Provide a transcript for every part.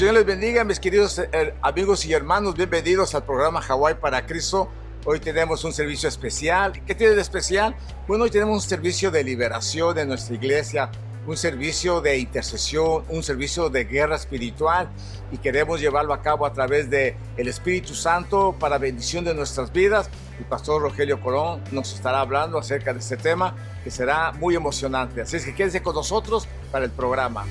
Señor les bendiga, mis queridos amigos y hermanos. Bienvenidos al programa Hawái para Cristo. Hoy tenemos un servicio especial. ¿Qué tiene de especial? Bueno, hoy tenemos un servicio de liberación en nuestra iglesia, un servicio de intercesión, un servicio de guerra espiritual, y queremos llevarlo a cabo a través del Espíritu Santo para bendición de nuestras vidas. El pastor Rogelio Colón nos estará hablando acerca de este tema que será muy emocionante. Así es que quédense con nosotros para el programa.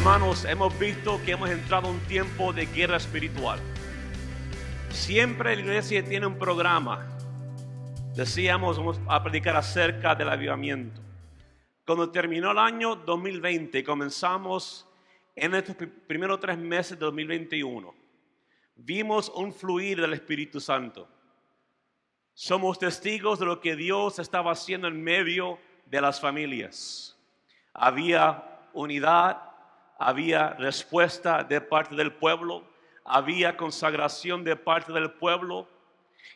Hermanos, hemos visto que hemos entrado en un tiempo de guerra espiritual. Siempre la iglesia tiene un programa. Decíamos, vamos a predicar acerca del avivamiento. Cuando terminó el año 2020, comenzamos en estos primeros 3 meses de 2021. Vimos un fluir del Espíritu Santo. Somos testigos de lo que Dios estaba haciendo en medio de las familias. Había unidad, había respuesta de parte del pueblo, había consagración de parte del pueblo,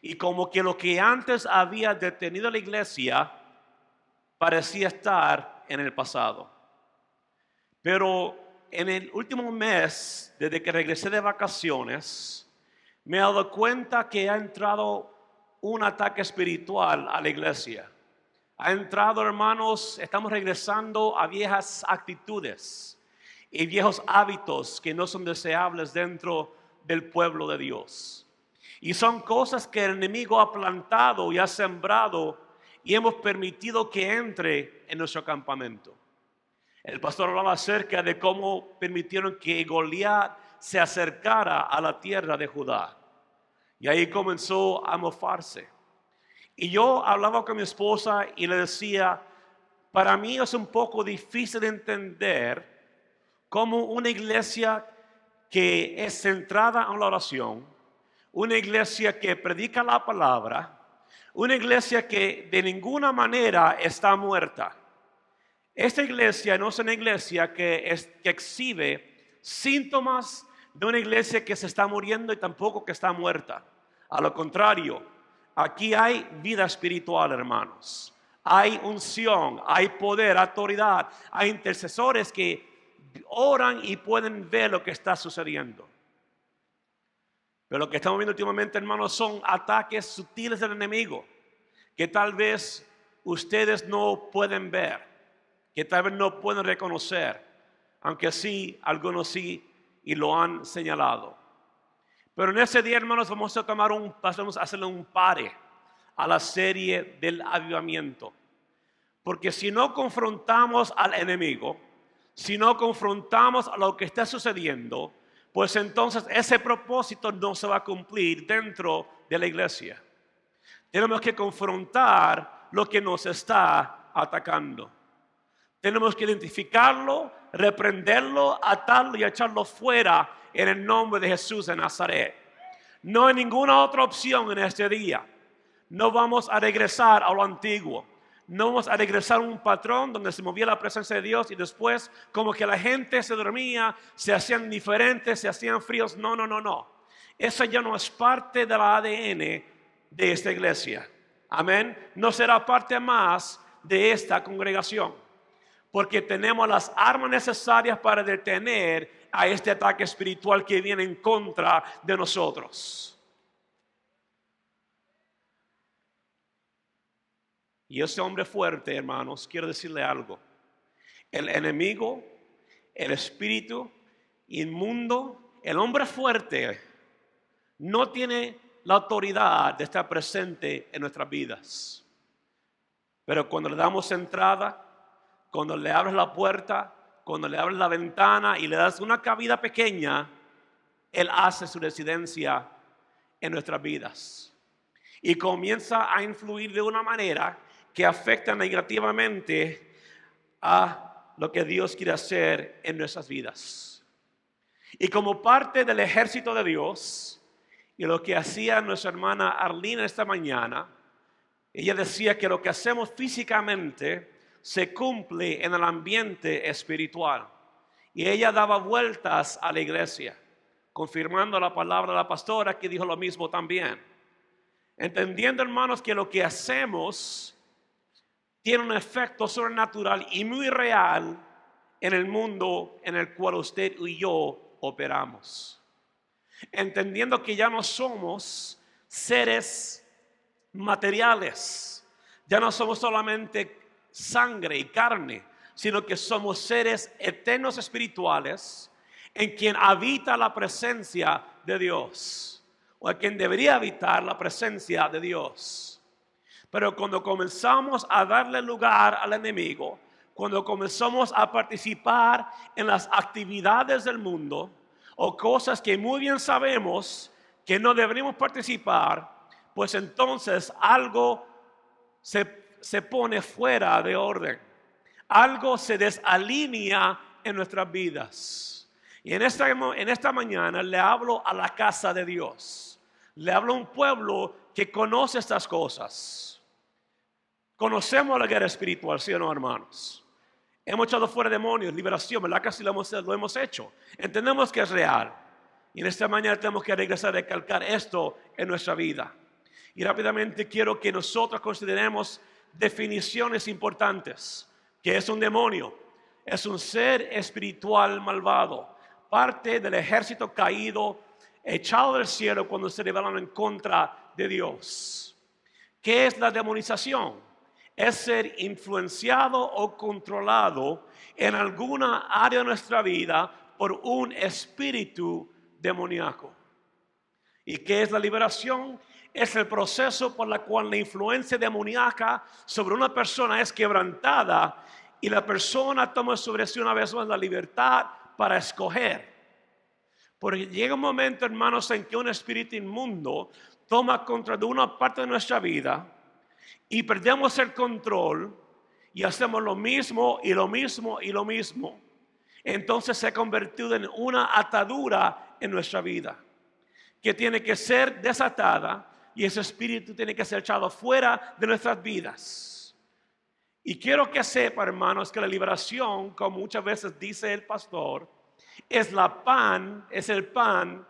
y como que lo que antes había detenido a la iglesia parecía estar en el pasado. Pero en el último mes, desde que regresé de vacaciones, me he dado cuenta que ha entrado un ataque espiritual a la iglesia. Ha entrado, hermanos, estamos regresando a viejas actitudes y viejos hábitos que no son deseables dentro del pueblo de Dios. Y son cosas que el enemigo ha plantado y ha sembrado y hemos permitido que entre en nuestro campamento. El pastor hablaba acerca de cómo permitieron que Goliat se acercara a la tierra de Judá. Y ahí comenzó a mofarse. Y yo hablaba con mi esposa y le decía, para mí es un poco difícil de entender cómo una iglesia que es centrada en la oración, una iglesia que predica la palabra, una iglesia que de ninguna manera está muerta. Esta iglesia no es una iglesia que exhibe síntomas de una iglesia que se está muriendo y tampoco que está muerta. A lo contrario, aquí hay vida espiritual, hermanos. Hay unción, hay poder, autoridad, hay intercesores que oran y pueden ver lo que está sucediendo. Pero lo que estamos viendo últimamente, hermanos, son ataques sutiles del enemigo que tal vez ustedes no pueden ver, que tal vez no pueden reconocer, aunque sí, algunos sí, y lo han señalado. Pero en ese día, hermanos, vamos a hacerle un pare a la serie del avivamiento. Porque si no confrontamos al enemigo, si no confrontamos a lo que está sucediendo, pues entonces ese propósito no se va a cumplir dentro de la iglesia. Tenemos que confrontar lo que nos está atacando. Tenemos que identificarlo, reprenderlo, atarlo y echarlo fuera en el nombre de Jesús de Nazaret. No hay ninguna otra opción en este día. No vamos a regresar a lo antiguo. No vamos a regresar a un patrón donde se movía la presencia de Dios y después como que la gente se dormía, se hacían diferentes, se hacían fríos. No. Eso ya no es parte del ADN de esta iglesia. Amén. No será parte más de esta congregación. Porque tenemos las armas necesarias para detener a este ataque espiritual que viene en contra de nosotros. Y ese hombre fuerte, hermanos, quiero decirle algo. El enemigo, el espíritu inmundo, el hombre fuerte no tiene la autoridad de estar presente en nuestras vidas. Pero cuando le damos entrada, cuando le abres la puerta, cuando le abres la ventana y le das una cabida pequeña, él hace su residencia en nuestras vidas. Y comienza a influir de una manera que afecta negativamente a lo que Dios quiere hacer en nuestras vidas. Y como parte del ejército de Dios, y lo que hacía nuestra hermana Arlene esta mañana, ella decía que lo que hacemos físicamente se cumple en el ambiente espiritual. Y ella daba vueltas a la iglesia, confirmando la palabra de la pastora que dijo lo mismo también. entendiendo, hermanos, que lo que hacemos tiene un efecto sobrenatural y muy real en el mundo en el cual usted y yo operamos. Entendiendo que ya no somos seres materiales, ya no somos solamente sangre y carne, sino que somos seres eternos espirituales en quien habita la presencia de Dios, o en quien debería habitar la presencia de Dios. Pero cuando comenzamos a darle lugar al enemigo, cuando comenzamos a participar en las actividades del mundo o cosas que muy bien sabemos que no deberíamos participar, pues entonces algo se pone fuera de orden. Algo se desalinea en nuestras vidas. Y en esta mañana le hablo a la casa de Dios. Le hablo a un pueblo que conoce estas cosas. Conocemos la guerra espiritual, ¿sí o no, hermanos? Hemos echado fuera demonios, liberación, ¿verdad? Casi lo hemos hecho. Entendemos que es real. Y en esta mañana tenemos que regresar a recalcar esto en nuestra vida. Y rápidamente quiero que nosotros consideremos definiciones importantes. ¿Qué es un demonio? Es un ser espiritual malvado, parte del ejército caído, echado del cielo cuando se rebelaron en contra de Dios. ¿Qué es la demonización? Es ser influenciado o controlado en alguna área de nuestra vida por un espíritu demoníaco. ¿Y qué es la liberación? Es el proceso por el cual la influencia demoníaca sobre una persona es quebrantada y la persona toma sobre sí una vez más la libertad para escoger. Porque llega un momento, hermanos, en que un espíritu inmundo toma control de una parte de nuestra vida y perdemos el control y hacemos lo mismo y lo mismo y lo mismo. Entonces se ha convertido en una atadura en nuestra vida que tiene que ser desatada y ese espíritu tiene que ser echado fuera de nuestras vidas. Y quiero que sepa, hermanos, que la liberación, como muchas veces dice el pastor, es el pan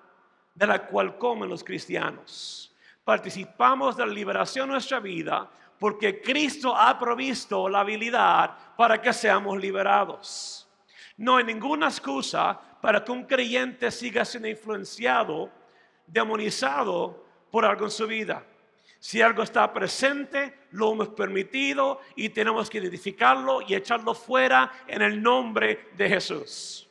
de la cual comen los cristianos. Participamos de la liberación de nuestra vida porque Cristo ha provisto la habilidad para que seamos liberados. No hay ninguna excusa para que un creyente siga siendo influenciado, demonizado por algo en su vida. Si algo está presente, lo hemos permitido y tenemos que identificarlo y echarlo fuera en el nombre de Jesús.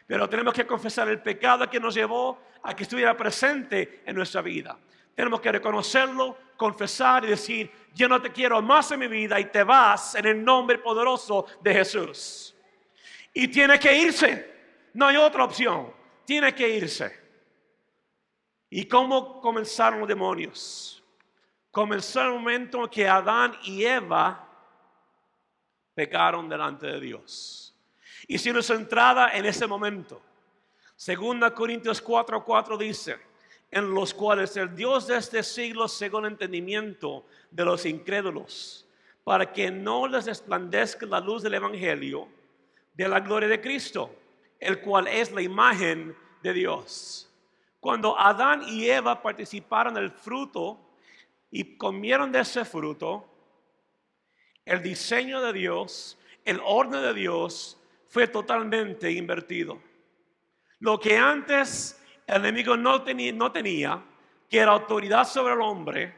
Pero tenemos que confesar el pecado que nos llevó a que estuviera presente en nuestra vida. Tenemos que reconocerlo, confesar y decir: yo no te quiero más en mi vida y te vas en el nombre poderoso de Jesús. Y tiene que irse, no hay otra opción, tiene que irse. ¿Y cómo comenzaron los demonios? Comenzó el momento en que Adán y Eva pecaron delante de Dios. Hicieron su entrada en ese momento. 2 Corintios 4:4 dice: en los cuales el Dios de este siglo cegó el entendimiento de los incrédulos, para que no les resplandezca la luz del evangelio de la gloria de Cristo, el cual es la imagen de Dios. Cuando Adán y Eva participaron del fruto y comieron de ese fruto, el diseño de Dios, el orden de Dios fue totalmente invertido. Lo que antes el enemigo no tenía, que era autoridad sobre el hombre,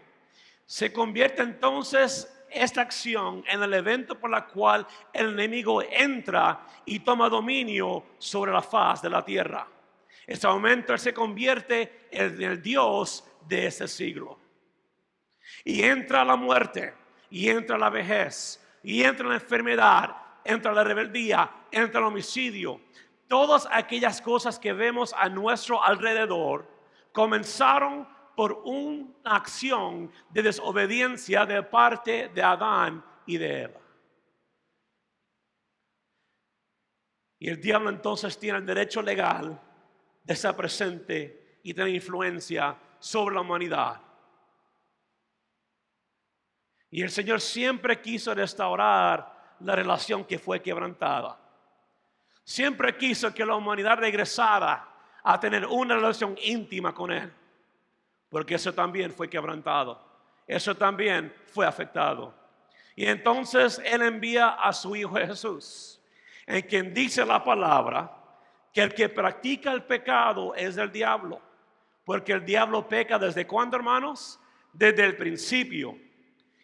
se convierte entonces esta acción en el evento por la cual el enemigo entra y toma dominio sobre la faz de la tierra. En ese momento él se convierte en el Dios de ese siglo. Y entra la muerte, y entra la vejez, y entra la enfermedad, entra la rebeldía, entra el homicidio. Todas aquellas cosas que vemos a nuestro alrededor comenzaron por una acción de desobediencia de parte de Adán y de Eva. Y el diablo entonces tiene el derecho legal de estar presente y tener influencia sobre la humanidad. Y el Señor siempre quiso restaurar la relación que fue quebrantada. Siempre quiso que la humanidad regresara a tener una relación íntima con Él, porque eso también fue quebrantado. eso también fue afectado. Y entonces Él envía a su Hijo Jesús, en quien dice la palabra que el que practica el pecado es del diablo. Porque el diablo peca ¿desde cuándo, hermanos? Desde el principio.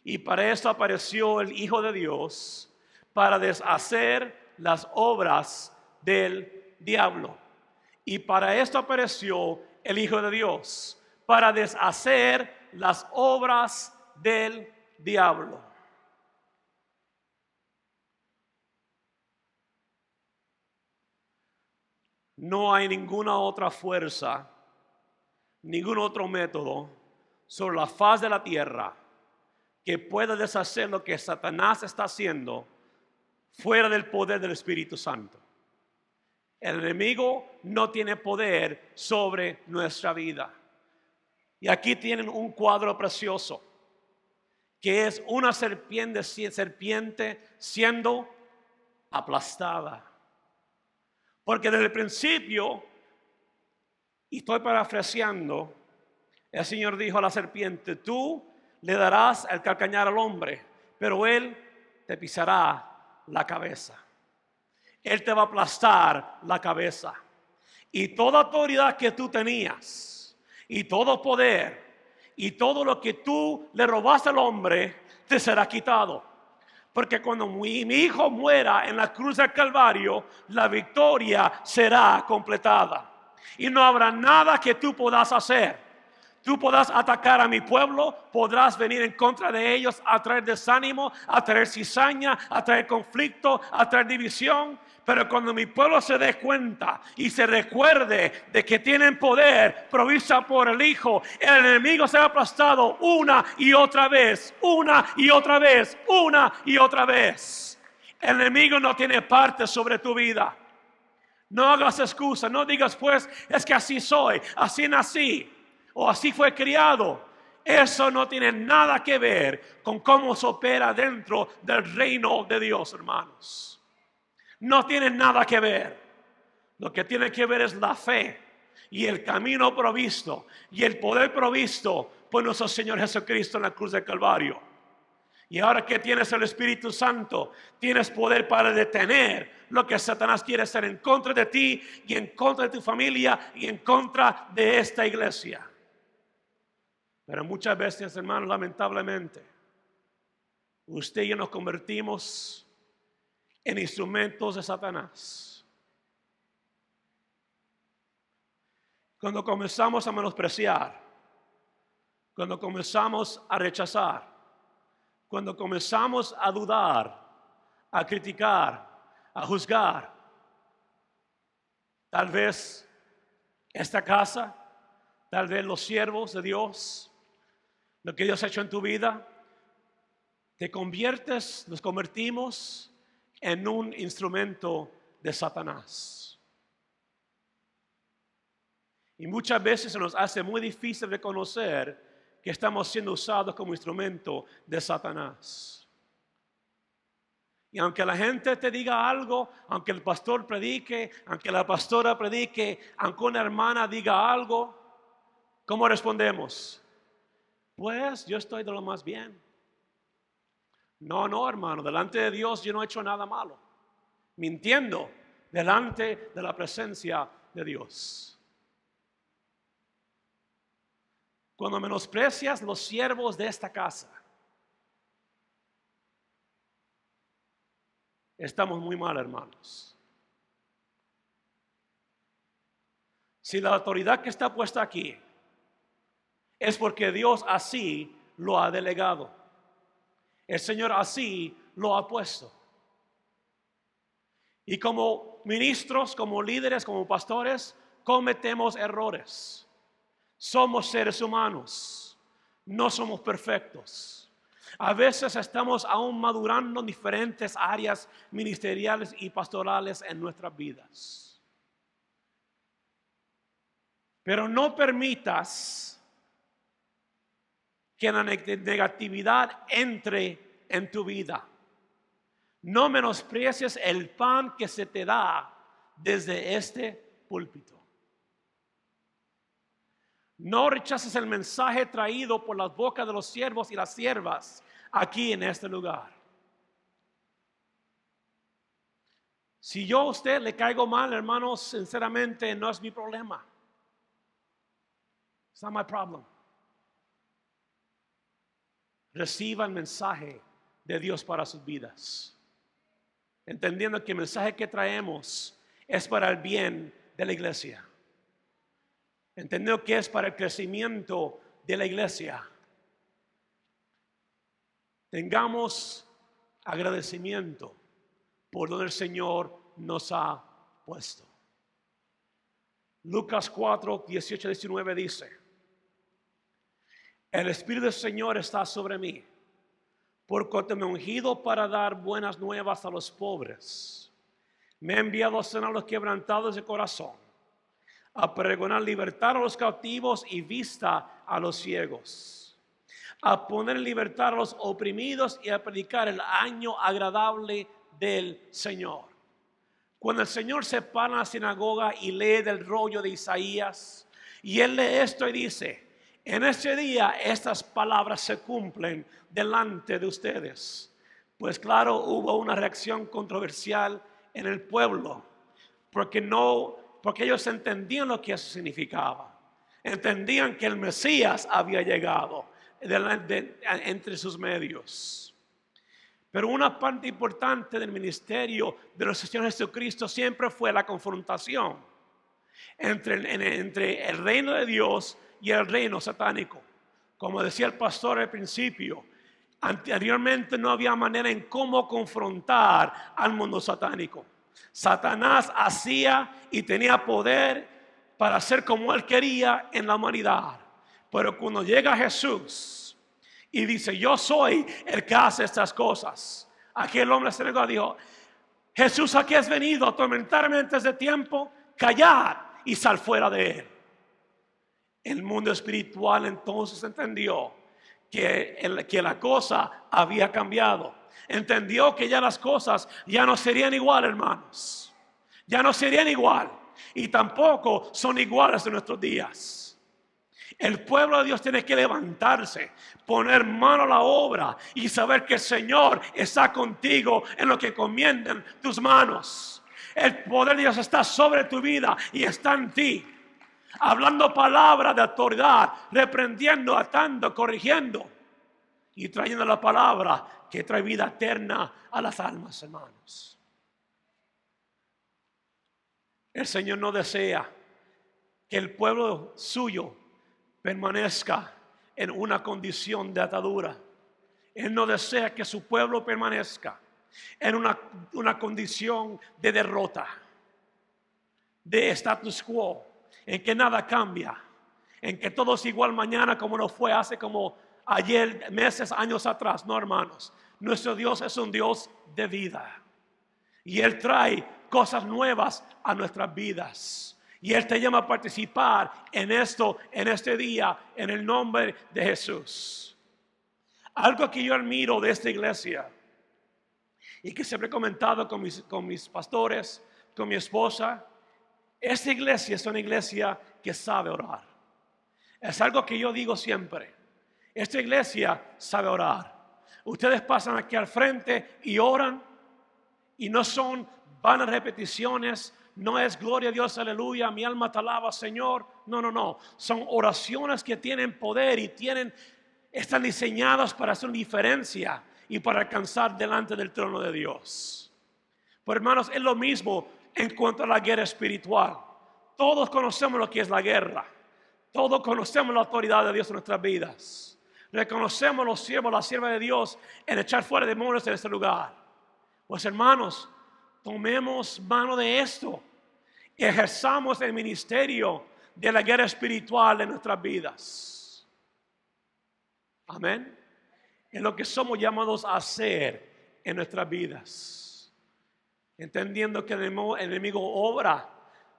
Y para eso apareció el Hijo de Dios, para deshacer las obras del diablo. Y para esto apareció el Hijo de Dios, para deshacer las obras del diablo. No hay ninguna otra fuerza, ningún otro método sobre la faz de la tierra que pueda deshacer lo que Satanás está haciendo fuera del poder del Espíritu Santo. El enemigo no tiene poder sobre nuestra vida. Y aquí tienen un cuadro precioso, que es una serpiente siendo aplastada. Porque desde el principio, y estoy parafraseando, el Señor dijo a la serpiente: tú le darás el calcañar al hombre, pero él te pisará la cabeza. Él te va a aplastar la cabeza. Y toda autoridad que tú tenías, y todo poder, y todo lo que tú le robaste al hombre, te será quitado. Porque cuando mi hijo muera en la cruz del Calvario, la victoria será completada. Y no habrá nada que tú puedas hacer. Tú podrás atacar a mi pueblo, podrás venir en contra de ellos, a traer desánimo, a traer cizaña, a traer conflicto, a traer división. Pero cuando mi pueblo se dé cuenta y se recuerde de que tienen poder provisto por el Hijo, el enemigo será aplastado una y otra vez, una y otra vez, una y otra vez. El enemigo no tiene parte sobre tu vida. No hagas excusa, no digas pues es que así soy, así nací o así fue criado. Eso no tiene nada que ver con cómo se opera dentro del reino de Dios, hermanos. No tiene nada que ver. Lo que tiene que ver es la fe y el camino provisto y el poder provisto por nuestro Señor Jesucristo en la cruz del Calvario. Y ahora que tienes el Espíritu Santo, tienes poder para detener lo que Satanás quiere hacer en contra de ti y en contra de tu familia y en contra de esta iglesia. Pero muchas veces, hermanos, lamentablemente, usted y yo nos convertimos en instrumentos de Satanás. Cuando comenzamos a menospreciar, cuando comenzamos a rechazar, cuando comenzamos a dudar, a criticar, a juzgar, tal vez esta casa, tal vez los siervos de Dios, lo que Dios ha hecho en tu vida, nos convertimos en un instrumento de Satanás. Y muchas veces se nos hace muy difícil reconocer que estamos siendo usados como instrumento de Satanás. Y aunque la gente te diga algo, aunque el pastor predique, aunque la pastora predique, aunque una hermana diga algo, ¿cómo respondemos? Pues yo estoy de lo más bien. No, hermano, delante de Dios yo no he hecho nada malo. Mintiendo delante de la presencia de Dios. Cuando menosprecias los siervos de esta casa, estamos muy mal, hermanos. Si la autoridad que está puesta aquí es porque Dios así lo ha delegado. El Señor así lo ha puesto. Y como ministros, como líderes, como pastores, cometemos errores. Somos seres humanos. No somos perfectos. A veces estamos aún madurando en diferentes áreas ministeriales y pastorales en nuestras vidas. Pero no permitas que la negatividad entre en tu vida. No menosprecies el pan que se te da desde este púlpito. No rechaces el mensaje traído por las bocas de los siervos y las siervas aquí en este lugar. Si yo a usted le caigo mal, hermanos, sinceramente no es mi problema. It's not my problem. Reciba el mensaje de Dios para sus vidas, entendiendo que el mensaje que traemos es para el bien de la iglesia, entendiendo que es para el crecimiento de la iglesia. Tengamos agradecimiento por donde el Señor nos ha puesto. Lucas 4, 18, 19 dice: el Espíritu del Señor está sobre mí, por cuanto me ha ungido para dar buenas nuevas a los pobres. Me ha enviado a sanar a los quebrantados de corazón, a pregonar libertad a los cautivos y vista a los ciegos, a poner en libertad a los oprimidos y a predicar el año agradable del Señor. Cuando el Señor se para en la sinagoga y lee del rollo de Isaías, y él lee esto y dice: en ese día estas palabras se cumplen delante de ustedes. Pues claro, hubo una reacción controversial en el pueblo, porque ellos entendían lo que eso significaba. Entendían que el Mesías había llegado entre sus medios. Pero una parte importante del ministerio de nuestro Señor Jesucristo siempre fue la confrontación entre el reino de Dios y el reino satánico. Como decía el pastor al principio, anteriormente no había manera en cómo confrontar al mundo satánico. Satanás hacía y tenía poder para hacer como él quería en la humanidad. Pero cuando llega Jesús y dice: yo soy el que hace estas cosas, aquel hombre se negó, dijo: Jesús, ¿a qué has venido? ¿A atormentarme antes de tiempo? Callar y sal fuera de él. El mundo espiritual entonces entendió que la cosa había cambiado. Entendió que ya las cosas ya no serían igual, hermanos. Ya no serían igual. Y tampoco son iguales en nuestros días. El pueblo de Dios tiene que levantarse, poner mano a la obra y saber que el Señor está contigo en lo que encomienden tus manos. El poder de Dios está sobre tu vida y está en ti. Hablando palabras de autoridad, reprendiendo, atando, corrigiendo y trayendo la palabra que trae vida eterna a las almas, hermanos. El Señor no desea que el pueblo suyo permanezca en una condición de atadura. Él no desea que su pueblo permanezca en una condición de derrota, de status quo, en que nada cambia, en que todo es igual mañana como no fue hace como ayer, meses, años atrás. No, hermanos, nuestro Dios es un Dios de vida y Él trae cosas nuevas a nuestras vidas. Y Él te llama a participar en esto, en este día, en el nombre de Jesús. Algo que yo admiro de esta iglesia y que siempre he comentado con mis pastores, con mi esposa: esta iglesia es una iglesia que sabe orar. Es algo que yo digo siempre. Esta iglesia sabe orar. Ustedes pasan aquí al frente y oran, y no son vanas repeticiones. No es gloria a Dios, aleluya, mi alma te alaba, Señor. No. Son oraciones que tienen poder y están diseñadas para hacer una diferencia y para alcanzar delante del trono de Dios. Pero hermanos, es lo mismo en cuanto a la guerra espiritual. Todos conocemos lo que es la guerra. Todos conocemos la autoridad de Dios en nuestras vidas. Reconocemos los siervos, la sierva de Dios en echar fuera demonios en este lugar. Pues hermanos, tomemos mano de esto y ejerzamos el ministerio de la guerra espiritual en nuestras vidas. Amén. Es lo que somos llamados a hacer en nuestras vidas, entendiendo que el enemigo obra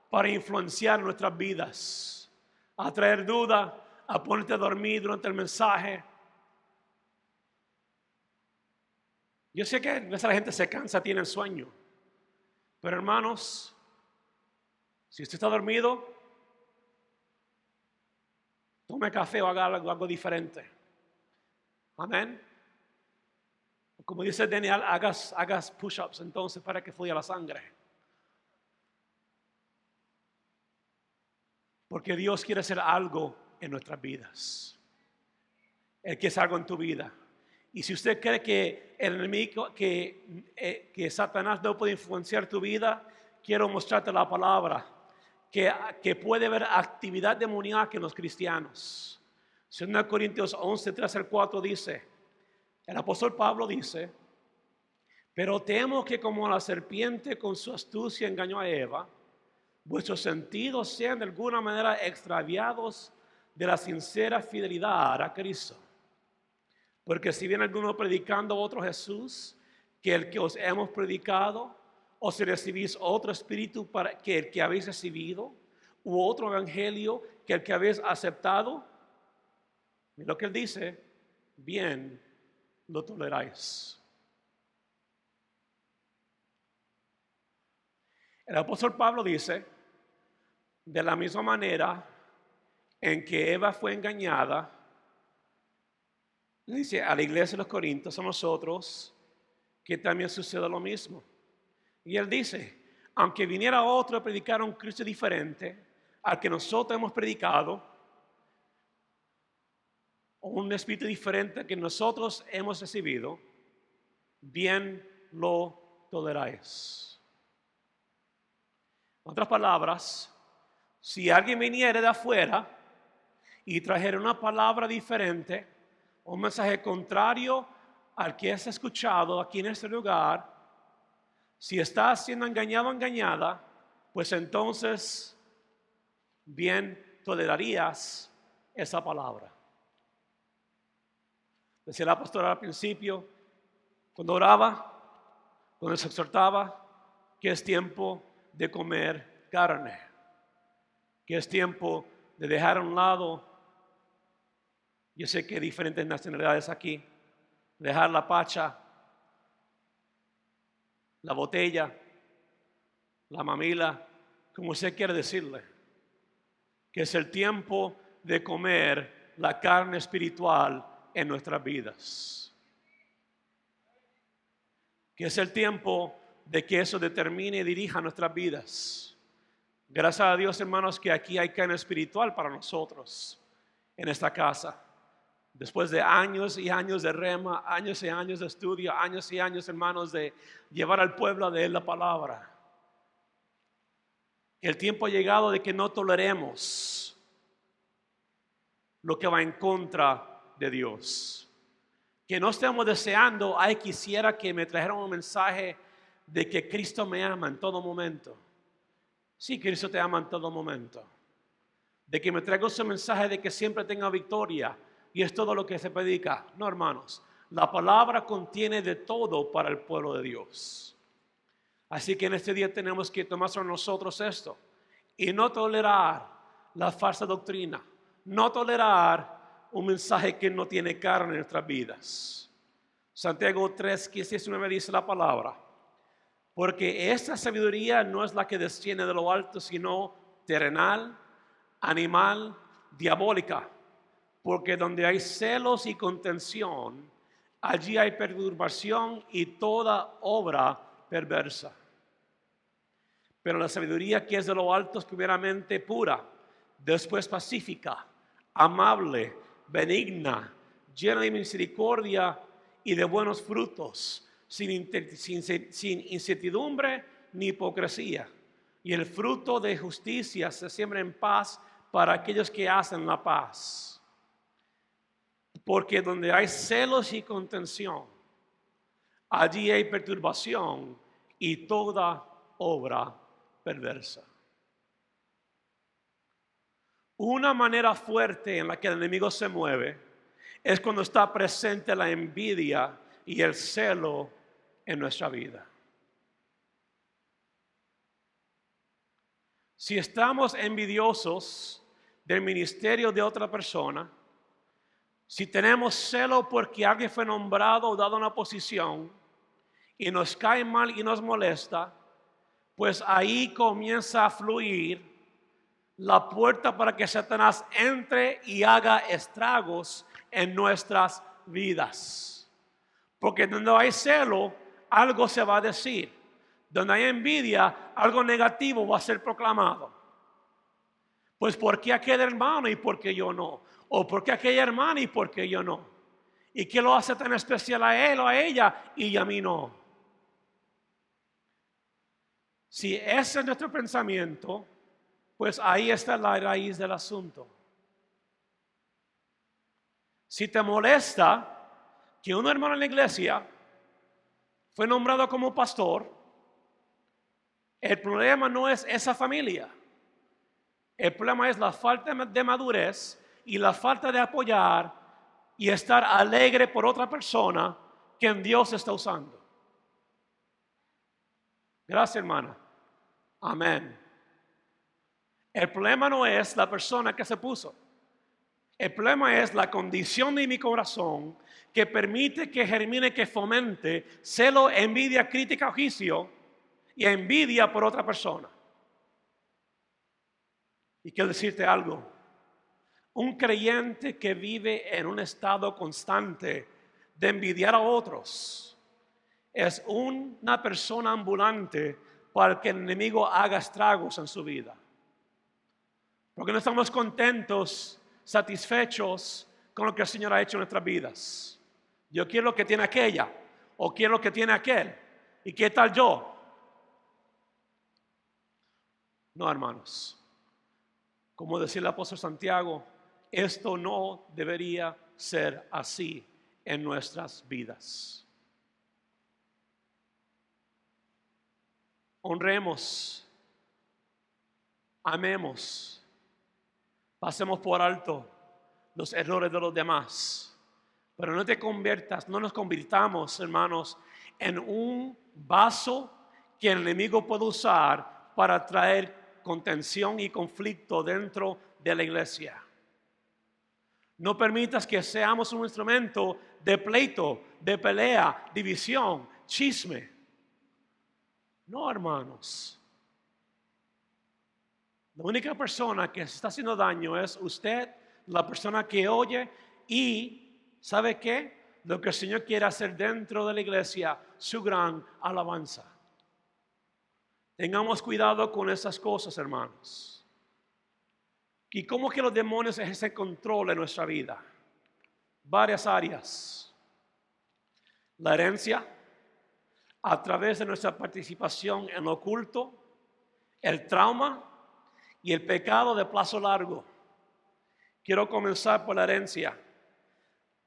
para influenciar nuestras vidas, a traer duda, a ponerte a dormir durante el mensaje. Yo sé que a veces la gente se cansa, tiene sueño. Pero hermanos, si usted está dormido, tome café o haga algo diferente. Amén. Como dice Daniel, hagas push-ups entonces para que fluya la sangre. Porque Dios quiere hacer algo en nuestras vidas. Él quiere hacer algo en tu vida. Y si usted cree que el enemigo, que Satanás no puede influenciar tu vida, quiero mostrarte la palabra. Que puede haber actividad demoníaca en los cristianos. 2 Corintios 11, 3 al 4 dice, el apóstol Pablo dice, pero temo que como la serpiente con su astucia engañó a Eva, vuestros sentidos sean de alguna manera extraviados de la sincera fidelidad a Cristo. Porque si viene alguno predicando otro Jesús, que el que os hemos predicado, o si recibís otro espíritu que el que habéis recibido, u otro evangelio que el que habéis aceptado, mira lo que él dice, bien lo toleráis. El apóstol Pablo dice, de la misma manera en que Eva fue engañada, dice a la iglesia de los Corintios, a nosotros, que también sucede lo mismo. Y él dice, aunque viniera otro a predicar a un Cristo diferente al que nosotros hemos predicado, o un espíritu diferente que nosotros hemos recibido, bien lo toleráis. En otras palabras, si alguien viniera de afuera y trajera una palabra diferente, un mensaje contrario al que has escuchado aquí en este lugar, si estás siendo engañado o engañada, pues entonces bien tolerarías esa palabra. Decía la pastora al principio, cuando oraba, cuando se exhortaba, que es tiempo de comer carne, que es tiempo de dejar a un lado, yo sé que hay diferentes nacionalidades aquí, dejar la pacha, la botella, la mamila, como usted quiere decirle, que es el tiempo de comer la carne espiritual en nuestras vidas, que es el tiempo de que eso determine y dirija nuestras vidas. Gracias a Dios, hermanos, que aquí hay carne espiritual para nosotros en esta casa. Después de años y años de rema, años y años de estudio, años y años, hermanos, de llevar al pueblo de Él la palabra. El tiempo ha llegado de que no toleremos lo que va en contra de Dios. Que no estemos deseando, ay, quisiera que me trajeran un mensaje de que Cristo me ama en todo momento. Sí, Cristo te ama en todo momento. De que me traiga ese mensaje de que siempre tenga victoria. Y es todo lo que se predica. No, hermanos, la palabra contiene de todo para el pueblo de Dios. Así que en este día tenemos que tomar sobre nosotros esto y no tolerar la falsa doctrina, no tolerar un mensaje que no tiene carne en nuestras vidas. Santiago 3, 15, 19 dice la palabra, porque esta sabiduría no es la que desciende de lo alto, sino terrenal, animal, diabólica. Porque donde hay celos y contención, allí hay perturbación y toda obra perversa. Pero la sabiduría que es de lo alto es primeramente pura, después pacífica, amable, benigna, llena de misericordia y de buenos frutos, sin incertidumbre ni hipocresía. Y el fruto de justicia se siembra en paz para aquellos que hacen la paz. Porque donde hay celos y contención, allí hay perturbación y toda obra perversa. Una manera fuerte en la que el enemigo se mueve es cuando está presente la envidia y el celo en nuestra vida. Si estamos envidiosos del ministerio de otra persona, si tenemos celo porque alguien fue nombrado o dado una posición y nos cae mal y nos molesta, pues ahí comienza a fluir la puerta para que Satanás entre y haga estragos en nuestras vidas. Porque donde hay celo, algo se va a decir. Donde hay envidia, algo negativo va a ser proclamado. Pues ¿por qué aquel hermano y por qué yo no? O ¿por qué aquella hermana y por qué yo no? ¿Y qué lo hace tan especial a él o a ella y a mí no? Si ese es nuestro pensamiento, pues ahí está la raíz del asunto. Si te molesta que un hermano en la iglesia fue nombrado como pastor, el problema no es esa familia. El problema es la falta de madurez y la falta de apoyar y estar alegre por otra persona que Dios está usando. Gracias, hermana. Amén. El problema no es la persona que se puso. El problema es la condición de mi corazón que permite que germine, que fomente celo, envidia, crítica o juicio y envidia por otra persona. Y quiero decirte algo. Un creyente que vive en un estado constante de envidiar a otros es una persona ambulante para que el enemigo haga estragos en su vida. Porque no estamos contentos, satisfechos con lo que el Señor ha hecho en nuestras vidas. Yo quiero lo que tiene aquella, o quiero lo que tiene aquel. ¿Y qué tal yo? No, hermanos. Como decía el apóstol Santiago, esto no debería ser así en nuestras vidas. Honremos, amemos, pasemos por alto los errores de los demás, pero no nos convirtamos, hermanos, en un vaso que el enemigo puede usar para traer contención y conflicto dentro de la iglesia. No permitas que seamos un instrumento de pleito, de pelea, división, chisme. No, hermanos. La única persona que se está haciendo daño es usted, la persona que oye y, ¿sabe qué? Lo que el Señor quiere hacer dentro de la iglesia, su gran alabanza. Tengamos cuidado con esas cosas, hermanos. ¿Y cómo que los demonios ejercen control en nuestra vida? Varias áreas. La herencia, a través de nuestra participación en lo oculto, el trauma y el pecado de plazo largo. Quiero comenzar por la herencia.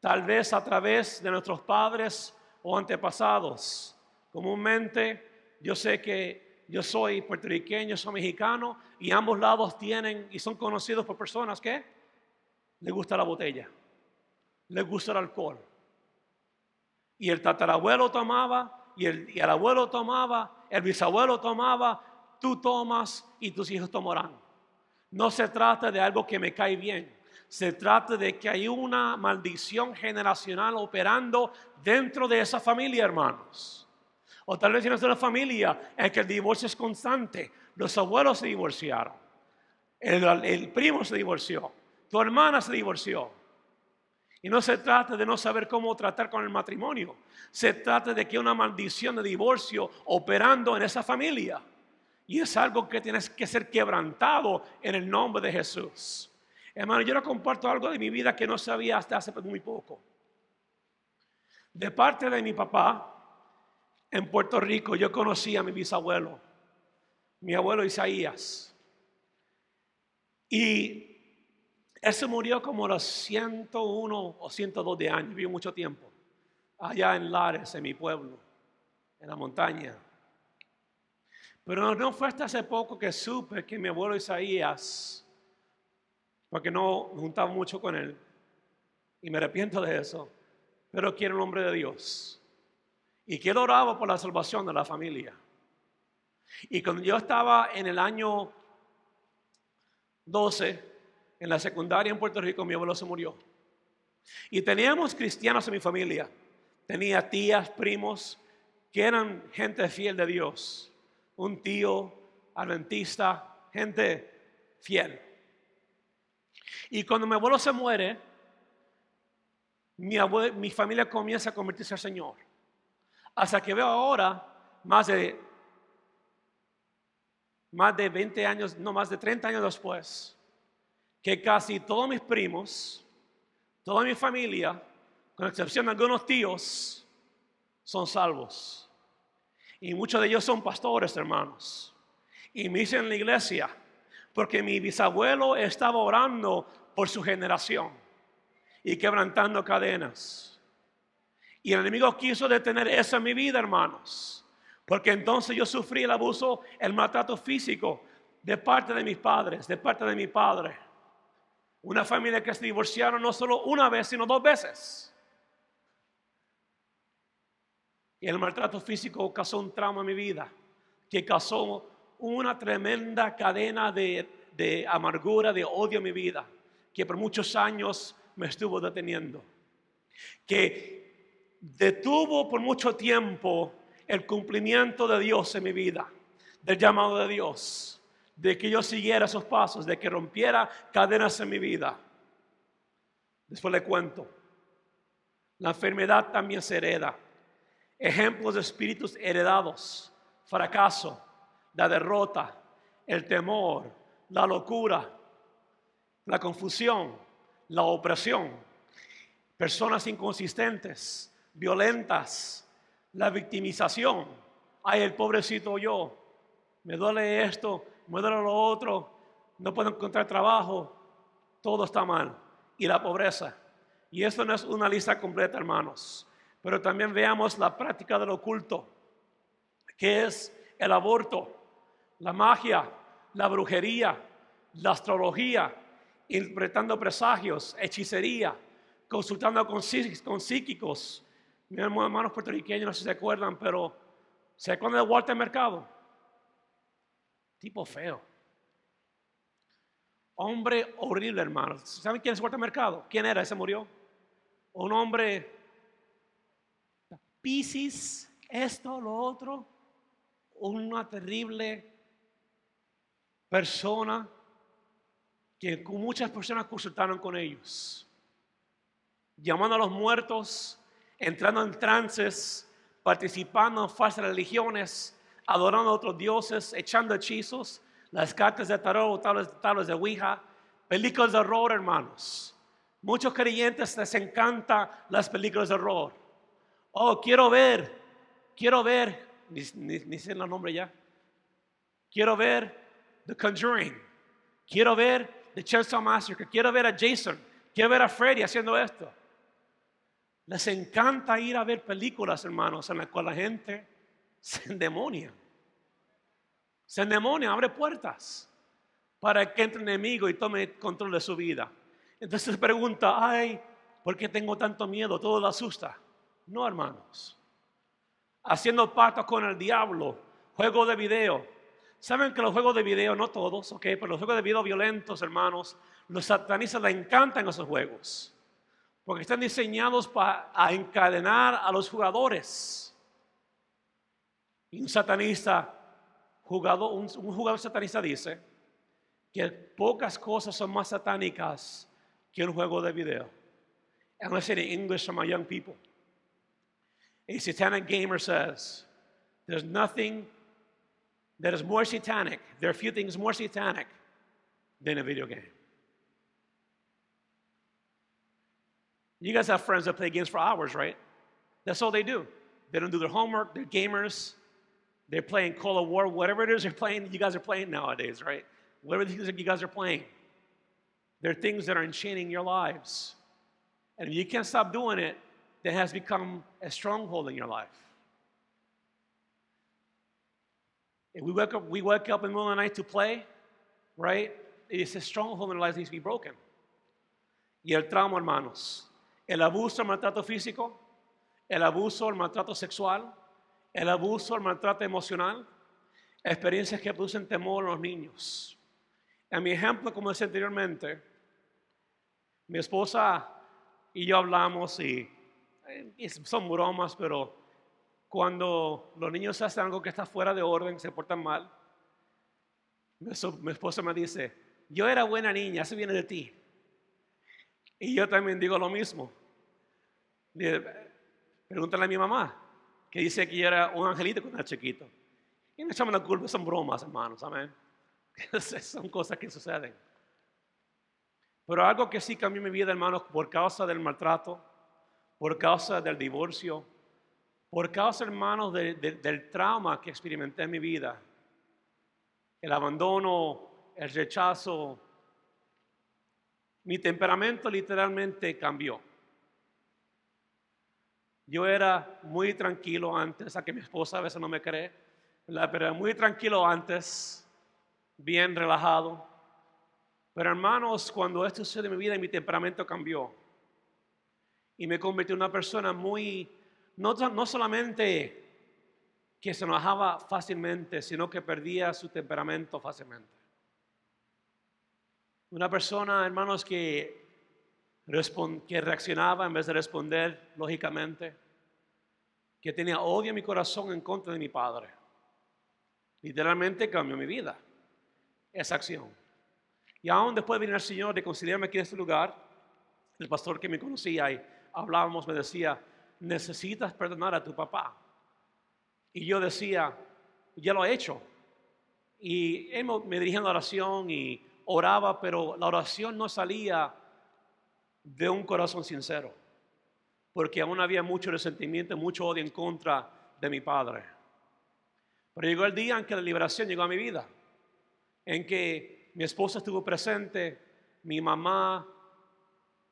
Tal vez a través de nuestros padres o antepasados. Comúnmente, yo sé que yo soy puertorriqueño, soy mexicano, y ambos lados tienen y son conocidos por personas que les gusta la botella, les gusta el alcohol. Y el tatarabuelo tomaba, y el abuelo tomaba, el bisabuelo tomaba, tú tomas y tus hijos tomarán. No se trata de algo que me cae bien. Se trata de que hay una maldición generacional operando dentro de esa familia, hermanos. O tal vez en nuestra familia en que el divorcio es constante. Los abuelos se divorciaron. El primo se divorció. Tu hermana se divorció. Y no se trata de no saber cómo tratar con el matrimonio. Se trata de que hay una maldición de divorcio operando en esa familia. Y es algo que tiene que ser quebrantado en el nombre de Jesús. Hermano, yo les comparto algo de mi vida que no sabía hasta hace muy poco. De parte de mi papá, en Puerto Rico, yo conocí a mi bisabuelo, mi abuelo Isaías. Y él se murió como a los 101 o 102 de años, vivió mucho tiempo, allá en Lares, en mi pueblo, en la montaña. Pero no fue hasta hace poco que supe que mi abuelo Isaías, porque no me juntaba mucho con él, y me arrepiento de eso, pero quiero el nombre de Dios. Y que él oraba por la salvación de la familia. Y cuando yo estaba en el año 12, en la secundaria en Puerto Rico, mi abuelo se murió. Y teníamos cristianos en mi familia. Tenía tías, primos, que eran gente fiel de Dios. Un tío adventista, gente fiel. Y cuando mi abuelo se muere, mi familia comienza a convertirse al Señor. Hasta que veo ahora, más de 20 años, no, más de 30 años después, que casi todos mis primos, toda mi familia, con excepción de algunos tíos, son salvos. Y muchos de ellos son pastores, hermanos. Y me dicen en la iglesia, porque mi bisabuelo estaba orando por su generación y quebrantando cadenas. Y el enemigo quiso detener eso en mi vida, hermanos. Porque entonces yo sufrí el abuso, el maltrato físico de parte de mis padres, de parte de mi padre. Una familia que se divorciaron no solo una vez, sino 2 veces. Y el maltrato físico causó un trauma en mi vida, que causó una tremenda cadena de amargura, de odio en mi vida, que por muchos años me estuvo deteniendo. Que detuvo por mucho tiempo el cumplimiento de Dios en mi vida, del llamado de Dios, de que yo siguiera esos pasos, de que rompiera cadenas en mi vida. Después le cuento, la enfermedad también se hereda. Ejemplos de espíritus heredados: fracaso, la derrota, el temor, la locura, la confusión, la opresión, personas inconsistentes, violentas, la victimización. Ay, el pobrecito yo, me duele esto, me duele lo otro, no puedo encontrar trabajo, todo está mal. Y la pobreza. Y esto no es una lista completa, hermanos, pero también veamos la práctica del oculto, que es el aborto, la magia, la brujería, la astrología, interpretando presagios, hechicería, consultando con psíquicos. Mis hermanos puertorriqueños no sé si se acuerdan, pero ¿se acuerdan de Walter Mercado? Tipo feo. Hombre horrible, hermanos. ¿Saben quién es Walter Mercado? ¿Quién era? Ese murió. Un hombre Piscis, esto, lo otro. Una terrible persona que muchas personas consultaron con ellos, llamando a los muertos, entrando en trances, participando en falsas religiones, adorando a otros dioses, echando hechizos, las cartas de tarot, tablas de Ouija, películas de horror, hermanos. Muchos creyentes les encanta las películas de horror. Oh, quiero ver, ni sé el nombre ya. Quiero ver The Conjuring, quiero ver The Chainsaw Massacre, quiero ver a Jason, quiero ver a Freddy haciendo esto. Les encanta ir a ver películas, hermanos, en las cuales la gente se endemonia. Se endemonia, abre puertas para que entre el enemigo y tome control de su vida. Entonces se pregunta, ay, ¿por qué tengo tanto miedo? Todo lo asusta. No, hermanos. Haciendo pactos con el diablo, juego de video. Saben que los juegos de video, no todos, ok, pero los juegos de video violentos, hermanos, los satanistas les encantan esos juegos, porque están diseñados para encadenar a los jugadores. Y un jugador satanista dice que pocas cosas son más satánicas que un juego de video. I'm going to say it in English for my young people. A satanic gamer says, there's nothing that is more satanic. There are few things more satanic than a video game. You guys have friends that play games for hours, right? That's all they do. They don't do their homework. They're gamers. They're playing Call of War, whatever it is they're playing, you guys are playing nowadays, right? Whatever things that you guys are playing. There are things that are enchaining your lives. And if you can't stop doing it, that has become a stronghold in your life. If we wake up in the middle of the night to play, right? It's a stronghold in our lives that needs to be broken. Y el trauma, hermanos. El abuso, el maltrato físico, el abuso, el maltrato sexual, el abuso, el maltrato emocional, experiencias que producen temor en los niños. En mi ejemplo, como decía anteriormente, mi esposa y yo hablamos y son bromas, pero cuando los niños hacen algo que está fuera de orden, se portan mal, mi esposa me dice, yo era buena niña, eso viene de ti. Y yo también digo lo mismo. Pregúntale a mi mamá, que dice que yo era un angelito cuando era chiquito. Y no echamos la culpa, son bromas, hermanos, amén. Son cosas que suceden. Pero algo que sí cambió mi vida, hermanos, por causa del maltrato, por causa del divorcio, por causa, hermanos, del trauma que experimenté en mi vida, el abandono, el rechazo, mi temperamento literalmente cambió. Yo era muy tranquilo antes, a que mi esposa a veces no me cree, ¿verdad? Pero era muy tranquilo antes, bien relajado. Pero hermanos, cuando esto sucedió en mi vida, mi temperamento cambió. Y me convertí en una persona muy, no solamente que se enojaba fácilmente, sino que perdía su temperamento fácilmente. Una persona, hermanos, que reaccionaba en vez de responder lógicamente, que tenía odio en mi corazón en contra de mi padre. Literalmente cambió mi vida, esa acción. Y aún después de venir al Señor, de considerarme aquí en este lugar, el pastor que me conocía y hablábamos me decía, necesitas perdonar a tu papá. Y yo decía, ya lo he hecho. Y él me dirigía en la oración y oraba, pero la oración no salía de un corazón sincero, porque aún había mucho resentimiento, mucho odio en contra de mi padre. Pero llegó el día en que la liberación llegó a mi vida, en que mi esposa estuvo presente, mi mamá,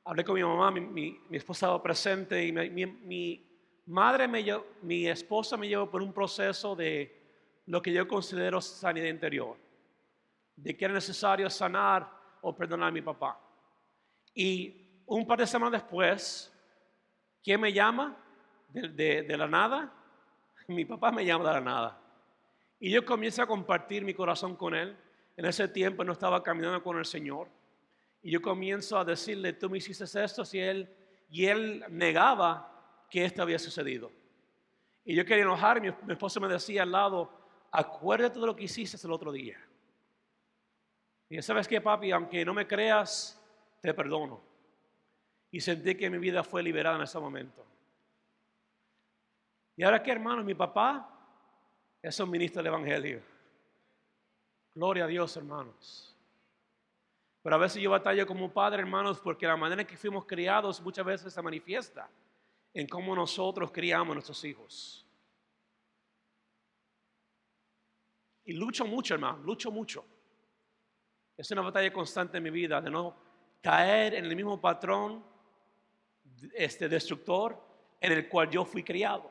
hablé con mi mamá, mi esposa estaba presente y mi madre mi esposa me llevó por un proceso de lo que yo considero sanidad interior, de que era necesario sanar o perdonar a mi papá. Y un par de semanas después, ¿quién me llama? De la nada. Mi papá me llama de la nada. Y yo comienzo a compartir mi corazón con él. En ese tiempo no estaba caminando con el Señor. Y yo comienzo a decirle, tú me hiciste esto, y él negaba que esto había sucedido. Y yo quería enojar, mi esposo me decía al lado, acuérdate de lo que hiciste el otro día. Y yo, ¿sabes qué, papi? Aunque no me creas, te perdono. Y sentí que mi vida fue liberada en ese momento. Y ahora que, hermanos, mi papá es un ministro del Evangelio. Gloria a Dios, hermanos. Pero a veces yo batallo como padre, hermanos, porque la manera en que fuimos criados muchas veces se manifiesta en cómo nosotros criamos a nuestros hijos. Y lucho mucho, hermano, lucho mucho. Es una batalla constante en mi vida de no caer en el mismo patrón destructor en el cual yo fui criado.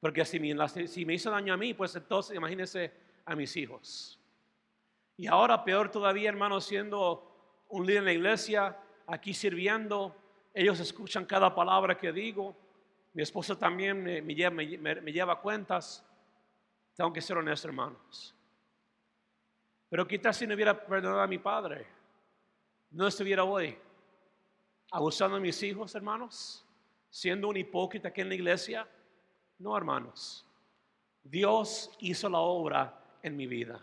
Porque si me hizo daño a mí, pues entonces imagínense a mis hijos. Y ahora peor todavía, hermano, siendo un líder en la iglesia, aquí sirviendo, ellos escuchan cada palabra que digo. Mi esposa también me lleva cuentas. Tengo que ser honesto, hermanos. Pero quizás si no hubiera perdonado a mi padre, no estuviera hoy abusando de mis hijos, hermanos, siendo un hipócrita aquí en la iglesia. No, hermanos. Dios hizo la obra en mi vida.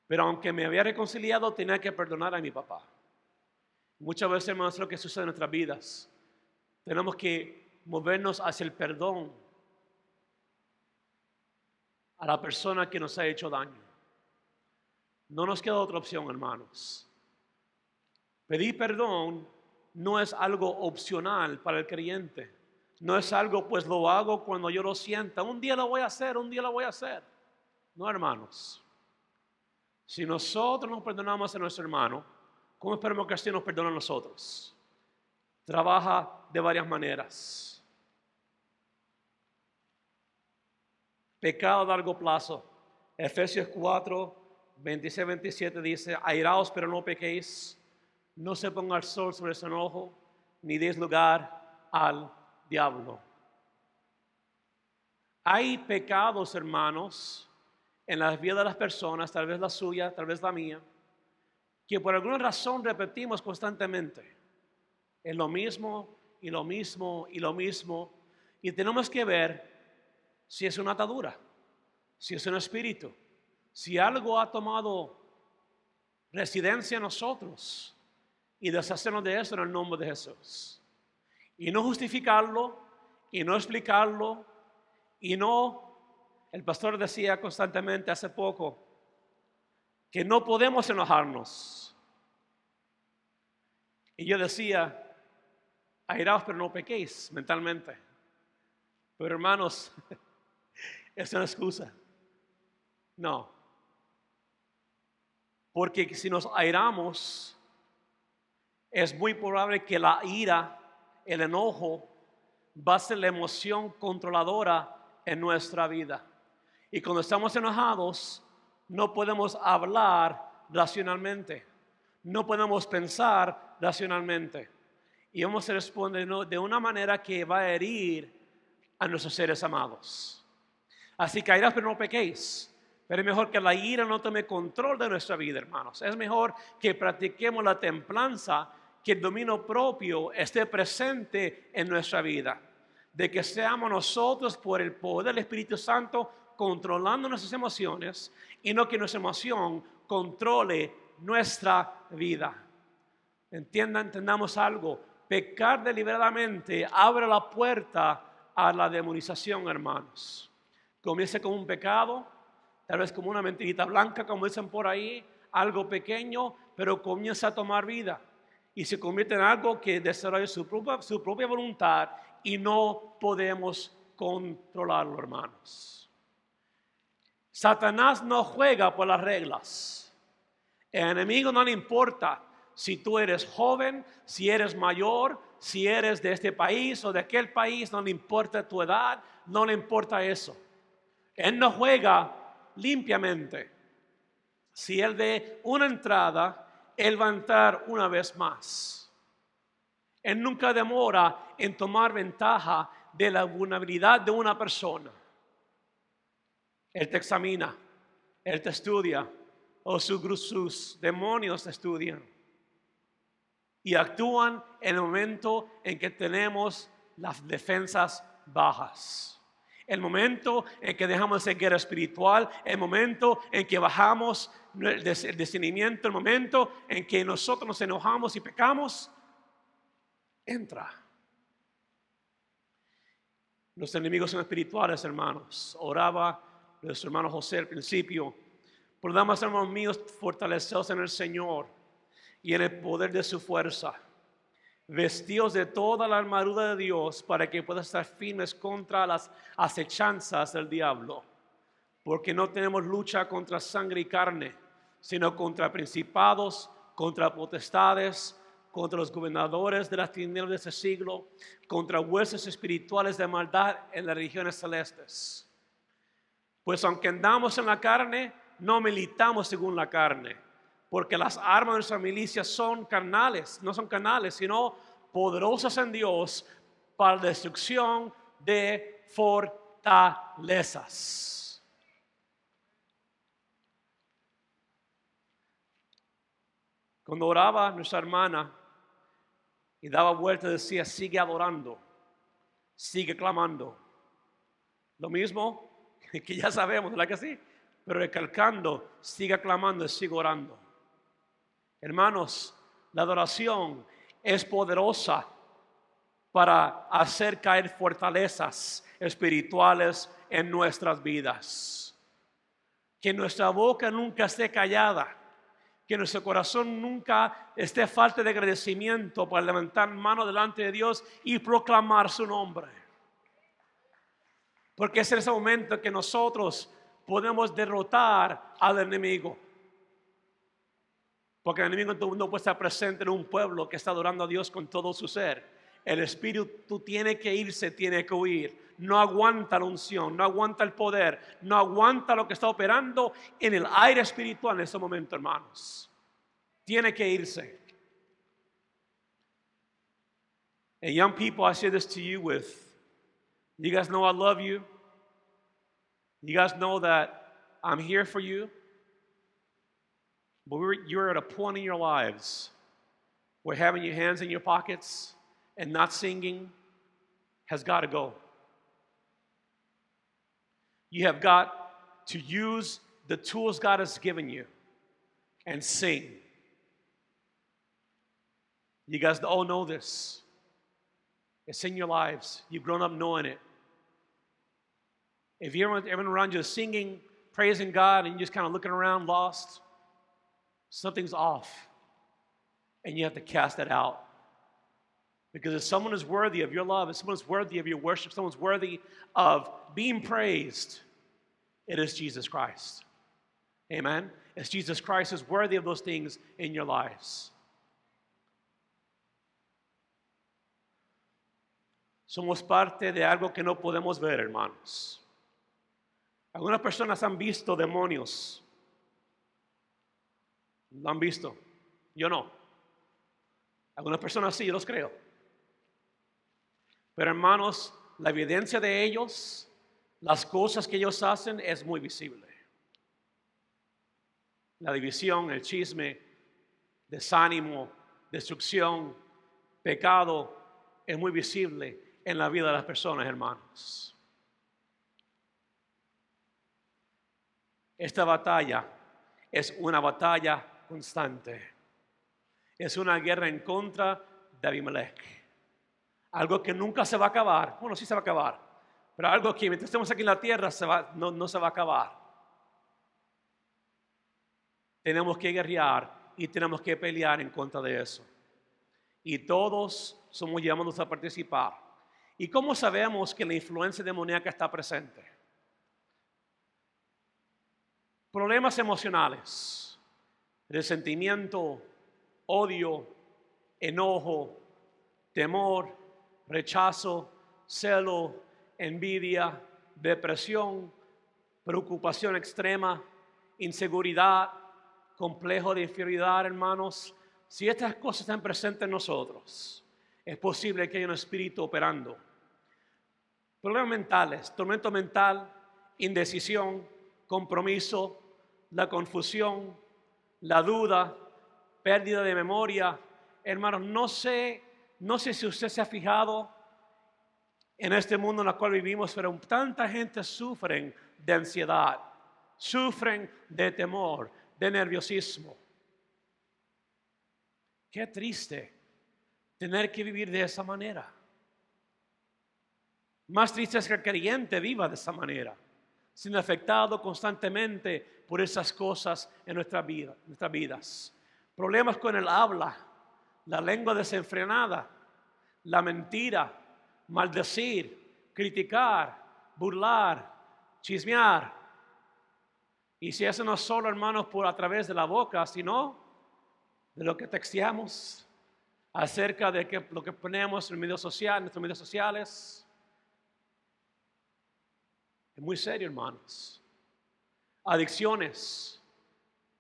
Pero aunque me había reconciliado, tenía que perdonar a mi papá. Muchas veces, hermanos, es lo que sucede en nuestras vidas. Tenemos que movernos hacia el perdón a la persona que nos ha hecho daño. No nos queda otra opción, hermanos. Pedir perdón no es algo opcional para el creyente. No es algo, pues lo hago cuando yo lo sienta. Un día lo voy a hacer, un día lo voy a hacer. No, hermanos. Si nosotros nos perdonamos a nuestro hermano, ¿cómo esperamos que así nos perdone a nosotros? Trabaja de varias maneras. Pecado a largo plazo. Efesios 4, 26, 27 dice, airaos pero no pequéis, no se ponga el sol sobre su enojo, ni deis lugar al diablo. Hay pecados, hermanos, en las vidas de las personas, tal vez la suya, tal vez la mía, que por alguna razón repetimos constantemente. Es lo mismo, y lo mismo, y lo mismo. Y tenemos que ver si es una atadura, si es un espíritu, Si algo ha tomado residencia en nosotros, y deshacernos de eso en el nombre de Jesús. Y no justificarlo, y no explicarlo, y no, el pastor decía constantemente hace poco, que no podemos enojarnos. Y yo decía, airaos pero no pequéis mentalmente. Pero hermanos, es una excusa. No. Porque si nos airamos, es muy probable que la ira, el enojo, va a ser la emoción controladora en nuestra vida. Y cuando estamos enojados, no podemos hablar racionalmente. No podemos pensar racionalmente. Y vamos a responder de una manera que va a herir a nuestros seres amados. Así que airaos pero no pequéis. Pero es mejor que la ira no tome control de nuestra vida, hermanos. Es mejor que practiquemos la templanza, que el dominio propio esté presente en nuestra vida. De que seamos nosotros por el poder del Espíritu Santo controlando nuestras emociones y no que nuestra emoción controle nuestra vida. Entendamos algo. Pecar deliberadamente abre la puerta a la demonización, hermanos. Comienza con un pecado, tal vez como una mentirita blanca, como dicen por ahí, algo pequeño, pero comienza a tomar vida. Y se convierte en algo que desarrolla su propia voluntad y no podemos controlarlo, hermanos. Satanás no juega por las reglas. El enemigo no le importa si tú eres joven, si eres mayor, si eres de este país o de aquel país, no le importa tu edad, no le importa eso. Él no juega limpiamente. Si él ve una entrada, él va a entrar una vez más. Él nunca demora en tomar ventaja de la vulnerabilidad de una persona. Él te examina, él te estudia, o sus demonios te estudian. Y actúan en el momento en que tenemos las defensas bajas. El momento en que dejamos de ser guerra espiritual, el momento en que bajamos el discernimiento, el momento en que nosotros nos enojamos y pecamos, entra. Los enemigos son espirituales, hermanos. Oraba nuestro hermano José al principio. Por lo demás, hermanos míos, fortaleceos en el Señor y en el poder de su fuerza. Vestidos de toda la armadura de Dios para que puedan estar firmes contra las acechanzas del diablo. Porque no tenemos lucha contra sangre y carne, sino contra principados, contra potestades, contra los gobernadores de las tinieblas de este siglo, contra huestes espirituales de maldad en las regiones celestes. Pues aunque andamos en la carne, no militamos según la carne. Porque las armas de nuestra milicia son carnales, no son carnales, sino poderosas en Dios para la destrucción de fortalezas. Cuando oraba nuestra hermana y daba vueltas, decía, sigue adorando, sigue clamando. Lo mismo que ya sabemos, ¿verdad que sí? Pero recalcando, siga clamando y sigue orando. Hermanos, la adoración es poderosa para hacer caer fortalezas espirituales en nuestras vidas. Que nuestra boca nunca esté callada. Que nuestro corazón nunca esté falta de agradecimiento para levantar mano delante de Dios y proclamar su nombre. Porque es en ese momento que nosotros podemos derrotar al enemigo. Porque el enemigo no puede estar presente en un pueblo que está adorando a Dios con todo su ser. El espíritu tiene que irse, tiene que huir. No aguanta la unción, no aguanta el poder, no aguanta lo que está operando en el aire espiritual en ese momento, hermanos. Tiene que irse. And young people, I say this to you you guys know I love you. You guys know that I'm here for you. But you're at a point in your lives where having your hands in your pockets and not singing has got to go. You have got to use the tools God has given you and sing. You guys all know this. It's in your lives. You've grown up knowing it. If you're everyone around you is singing, praising God, and you're just kind of looking around lost, something's off. And you have to cast that out. Because if someone is worthy of your love, if someone is worthy of your worship, someone's worthy of being praised, it is Jesus Christ. Amen? It's Jesus Christ who's worthy of those things in your lives. Somos parte de algo que no podemos ver, hermanos. Algunas personas han visto demonios. Lo han visto. Yo no. Algunas personas sí, yo los creo. Pero hermanos, la evidencia de ellos, las cosas que ellos hacen es muy visible. La división, el chisme, desánimo, destrucción, pecado, es muy visible en la vida de las personas, hermanos. Esta batalla es una batalla constante. Es una guerra en contra de Abimelech. Algo que nunca se va a acabar. Bueno, sí se va a acabar. Pero algo que mientras estemos aquí en la tierra no se va a acabar. Tenemos que guerrear y tenemos que pelear en contra de eso. Y todos somos llamados a participar. ¿Y cómo sabemos que la influencia demoníaca está presente? Problemas emocionales, resentimiento, odio, enojo, temor, rechazo, celo, envidia, depresión, preocupación extrema, inseguridad, complejo de inferioridad, hermanos. Si estas cosas están presentes en nosotros, es posible que haya un espíritu operando. Problemas mentales, tormento mental, indecisión, compromiso, la confusión, la duda, pérdida de memoria. Hermanos, no sé si usted se ha fijado en este mundo en el cual vivimos, pero tanta gente sufren de ansiedad, sufren de temor, de nerviosismo. Qué triste tener que vivir de esa manera. Más triste es que el creyente viva de esa manera, siendo afectado constantemente por esas cosas en nuestras vidas. Problemas con el habla, la lengua desenfrenada, la mentira, maldecir, criticar, burlar, chismear. Y si eso no es solo, hermanos, por a través de la boca, sino de lo que texteamos, acerca de lo que ponemos en nuestros medios sociales. Es muy serio, hermanos. Adicciones,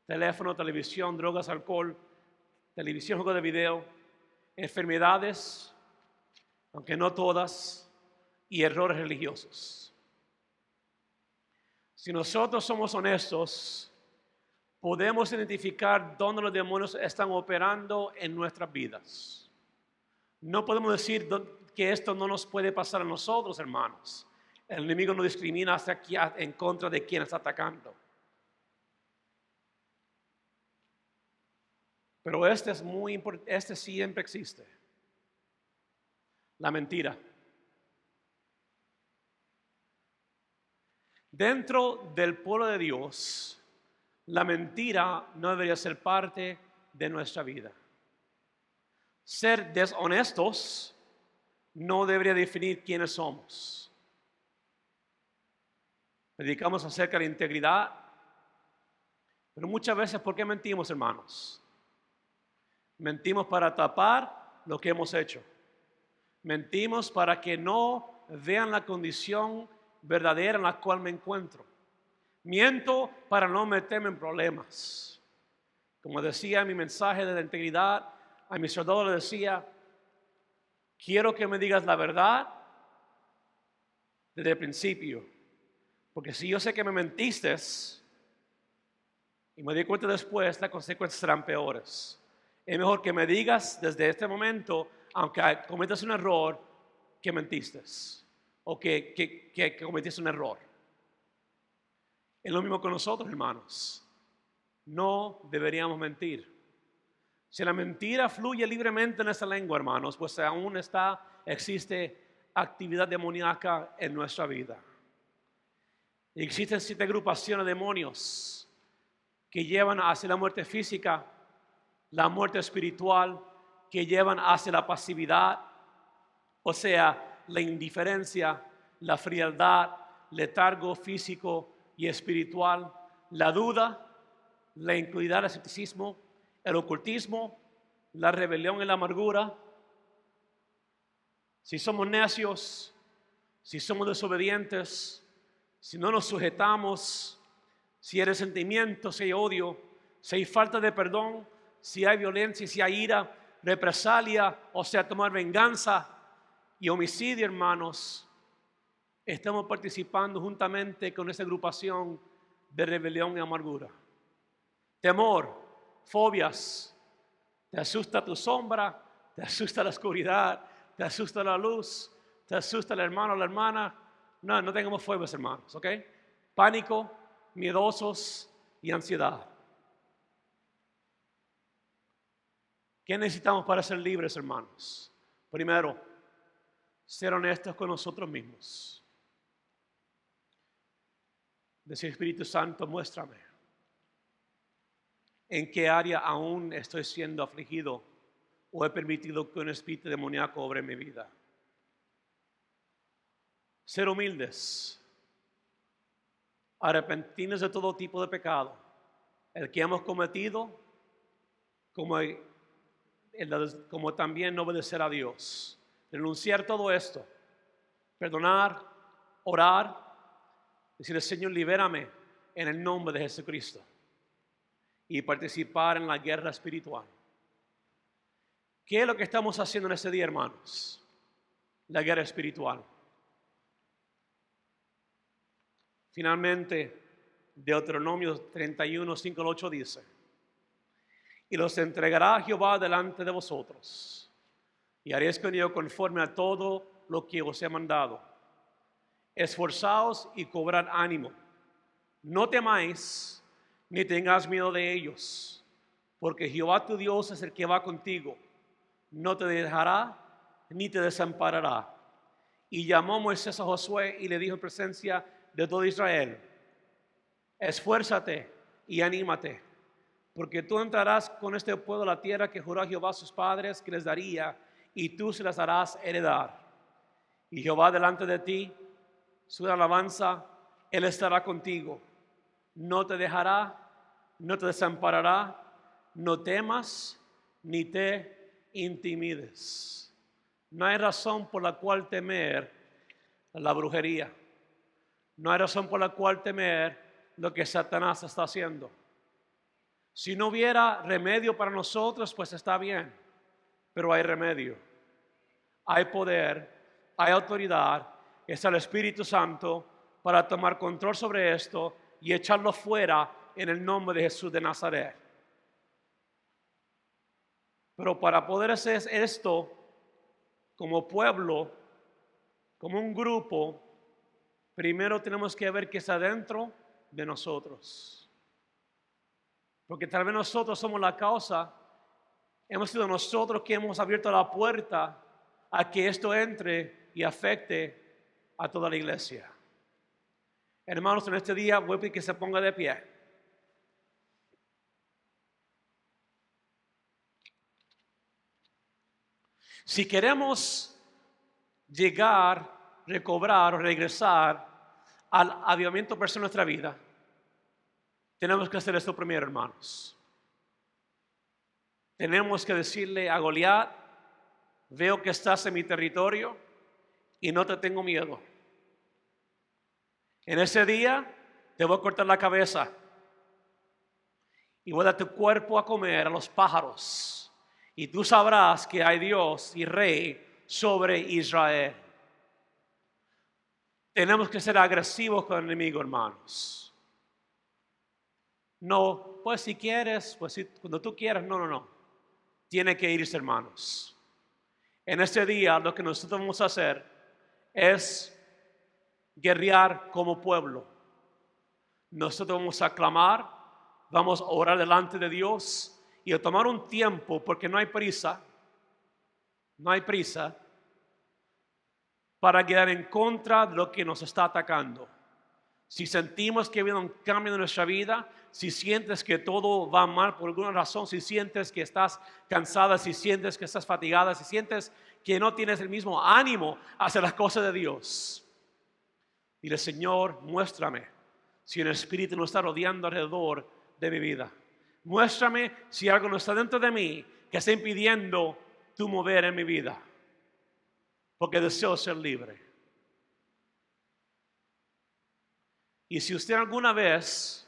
teléfono, televisión, drogas, alcohol, televisión, juego de video, enfermedades, aunque no todas, y errores religiosos. Si nosotros somos honestos, podemos identificar dónde los demonios están operando en nuestras vidas. No podemos decir que esto no nos puede pasar a nosotros, hermanos. El enemigo no discrimina hasta aquí en contra de quien está atacando. Pero este es muy importante, este siempre existe. La mentira. Dentro del pueblo de Dios, la mentira no debería ser parte de nuestra vida. Ser deshonestos no debería definir quiénes somos. Predicamos acerca de la integridad, pero muchas veces, ¿por qué mentimos, hermanos? Mentimos para tapar lo que hemos hecho. Mentimos para que no vean la condición verdadera en la cual me encuentro. Miento para no meterme en problemas. Como decía en mi mensaje de la integridad, a mi soldado le decía, quiero que me digas la verdad desde el principio. Porque si yo sé que me mentiste y me di cuenta después, las consecuencias serán peores. Es mejor que me digas desde este momento, aunque cometas un error, que mentiste o que cometiste un error. Es lo mismo con nosotros, hermanos. No deberíamos mentir. Si la mentira fluye libremente en esta lengua, hermanos, pues aún existe actividad demoníaca en nuestra vida. Y existen 7 agrupaciones de demonios que llevan hacia la muerte física, la muerte espiritual, que llevan hacia la pasividad, o sea, la indiferencia, la frialdad, letargo físico y espiritual, la duda, la incredulidad, el escepticismo, el ocultismo, la rebelión y la amargura. Si somos necios, si somos desobedientes, si no nos sujetamos, si hay resentimiento, si hay odio, si hay falta de perdón, si hay violencia, si hay ira, represalia, o sea, tomar venganza y homicidio, hermanos, estamos participando juntamente con esta agrupación de rebelión y amargura. Temor, fobias, te asusta tu sombra, te asusta la oscuridad, te asusta la luz, te asusta el hermano o la hermana. No tengamos fobias, hermanos, ¿ok? Pánico, miedosos y ansiedad. ¿Qué necesitamos para ser libres, hermanos? Primero, ser honestos con nosotros mismos. Decir, Espíritu Santo, muéstrame en qué área aún estoy siendo afligido o he permitido que un espíritu demoníaco obre en mi vida. Ser humildes, arrepentirnos de todo tipo de pecado, el que hemos cometido, como también no obedecer a Dios. Renunciar todo esto, perdonar, orar, decirle, Señor, libérame en el nombre de Jesucristo, y participar en la guerra espiritual. ¿Qué es lo que estamos haciendo en este día, hermanos? La guerra espiritual. Finalmente, Deuteronomio 31, 5 al 8 dice, y los entregará Jehová delante de vosotros, y haréis con ellos conforme a todo lo que os he mandado. Esforzaos y cobrad ánimo. No temáis, ni tengas miedo de ellos, porque Jehová tu Dios es el que va contigo. No te dejará, ni te desamparará. Y llamó Moisés a Josué y le dijo en presencia de todo Israel, esfuérzate y anímate, porque tú entrarás con este pueblo a la tierra que juró a Jehová a sus padres que les daría, y tú se las harás heredar. Y Jehová delante de ti, su alabanza, Él estará contigo. No te dejará, no te desamparará, no temas ni te intimides. No hay razón por la cual temer la brujería. No hay razón por la cual temer lo que Satanás está haciendo. Si no hubiera remedio para nosotros, pues está bien, pero hay remedio. Hay poder, hay autoridad, está el Espíritu Santo para tomar control sobre esto y echarlo fuera en el nombre de Jesús de Nazaret. Pero para poder hacer esto como pueblo, como un grupo, primero tenemos que ver qué está dentro de nosotros. Porque tal vez nosotros somos la causa, hemos sido nosotros que hemos abierto la puerta a que esto entre y afecte a toda la iglesia. Hermanos, en este día voy a pedir que se ponga de pie. Si queremos llegar, recobrar o regresar al avivamiento personal de nuestra vida, tenemos que hacer esto primero, hermanos. Tenemos que decirle a Goliat, veo que estás en mi territorio y no te tengo miedo. En ese día te voy a cortar la cabeza y voy a dar tu cuerpo a comer a los pájaros, y tú sabrás que hay Dios y Rey sobre Israel. Tenemos que ser agresivos con el enemigo, hermanos. No, pues si quieres, pues si, cuando tú quieras, no. Tiene que irse, hermanos. En este día lo que nosotros vamos a hacer es guerrear como pueblo. nosotros vamos a clamar, vamos a orar delante de Dios y a tomar un tiempo, porque no hay prisa para quedar en contra de lo que nos está atacando. Si sentimos que ha habido un cambio en nuestra vida, si sientes que todo va mal por alguna razón, si sientes que estás cansada, si sientes que estás fatigada, si sientes que no tienes el mismo ánimo hacia las cosas de Dios, dile: Señor, muéstrame si el Espíritu no está rodeando alrededor de mi vida. Muéstrame si algo no está dentro de mí que está impidiendo tu mover en mi vida, porque deseo ser libre. Y si usted alguna vez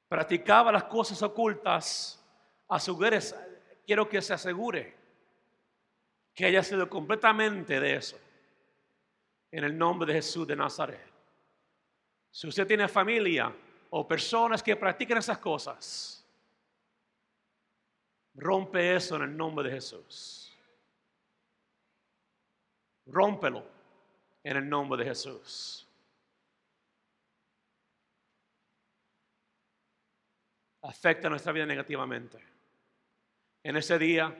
practicaba las cosas ocultas a su vez, quiero que se asegure que haya sido completamente de eso, en el nombre de Jesús de Nazaret. Si usted tiene familia o personas que practican esas cosas, rompe eso en el nombre de Jesús. Rómpelo en el nombre de Jesús. Afecta nuestra vida negativamente. En ese día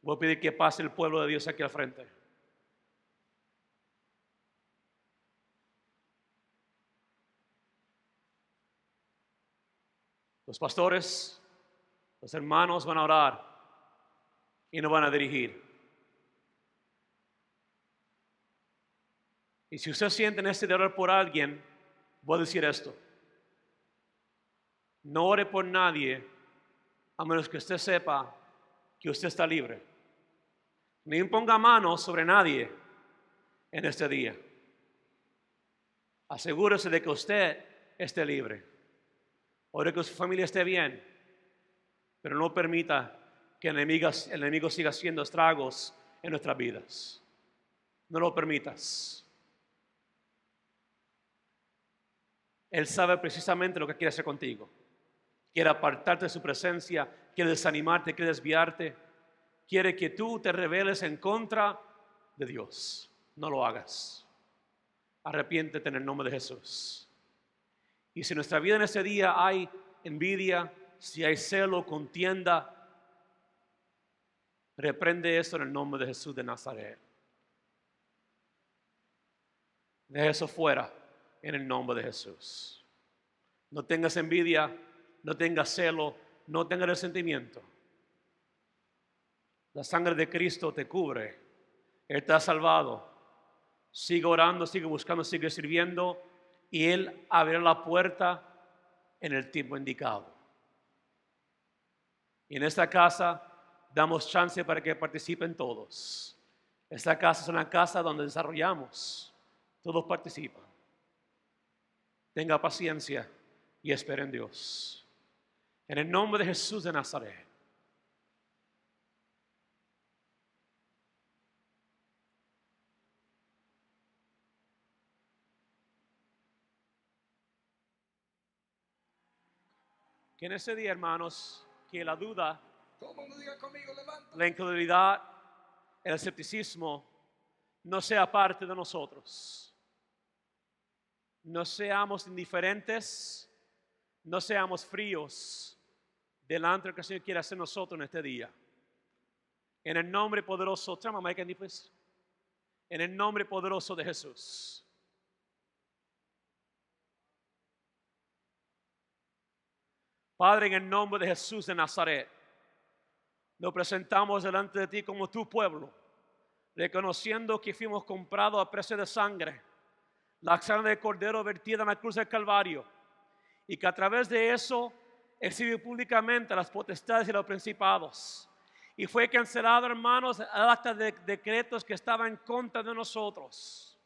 voy a pedir que pase el pueblo de Dios aquí al frente. Los pastores, los hermanos van a orar y nos van a dirigir. Y si usted siente necesidad de orar por alguien, voy a decir esto: no ore por nadie a menos que usted sepa que usted está libre. Ni imponga manos sobre nadie en este día. Asegúrese de que usted esté libre. Ore que su familia esté bien, pero no permita que el enemigo siga haciendo estragos en nuestras vidas. No lo permitas. Él sabe precisamente lo que quiere hacer contigo. Quiere apartarte de su presencia, quiere desanimarte, quiere desviarte. Quiere que tú te rebeles en contra de Dios. No lo hagas. Arrepiéntete en el nombre de Jesús. Y si en nuestra vida en ese día hay envidia, si hay celo, contienda, reprende eso en el nombre de Jesús de Nazaret. Deja eso fuera en el nombre de Jesús. No tengas envidia, no tengas celo, no tengas resentimiento. La sangre de Cristo te cubre. Él te ha salvado. Sigue orando, sigue buscando, sigue sirviendo, y Él abrirá la puerta en el tiempo indicado. Y en esta casa damos chance para que participen todos. Esta casa es una casa donde desarrollamos. Todos participan. Tenga paciencia y espere en Dios. En el nombre de Jesús de Nazaret. Que en ese día, hermanos, que la duda, la incredulidad, el escepticismo no sea parte de nosotros. No seamos indiferentes, no seamos fríos delante de lo que el Señor quiere hacer nosotros en este día. En el nombre poderoso, en el nombre poderoso de Jesús. Padre, en el nombre de Jesús de Nazaret, nos presentamos delante de ti como tu pueblo, reconociendo que fuimos comprados a precio de sangre, la sangre del Cordero vertida en la cruz del Calvario, y que a través de eso exhibió públicamente las potestades y los principados. Y fue cancelado, hermanos, el acta de decretos que estaba en contra de nosotros.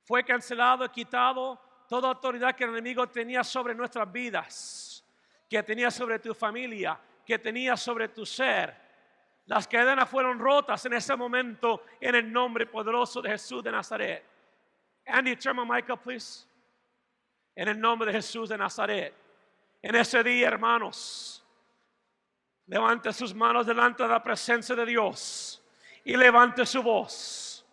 Fue cancelado y quitado toda autoridad que el enemigo tenía sobre nuestras vidas, que tenía sobre tu familia, que tenía sobre tu ser. Las cadenas fueron rotas en ese momento en el nombre poderoso de Jesús de Nazaret. Andy, turn my mic up, please. En el nombre de Jesús de Nazaret. En ese día, hermanos, levante sus manos delante de la presencia de Dios y levante su voz.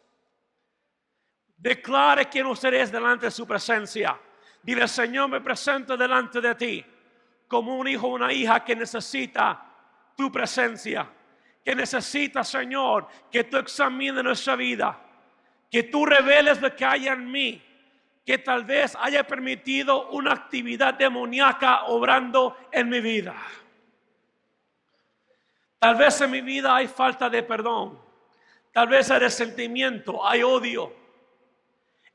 Declare quién usted es delante de su presencia. Dile, Señor, me presento delante de ti como un hijo o una hija que necesita tu presencia, que necesita, Señor, que tú examines nuestra vida, que tú reveles lo que hay en mí, que tal vez haya permitido una actividad demoníaca obrando en mi vida. Tal vez en mi vida hay falta de perdón, tal vez hay resentimiento, hay odio.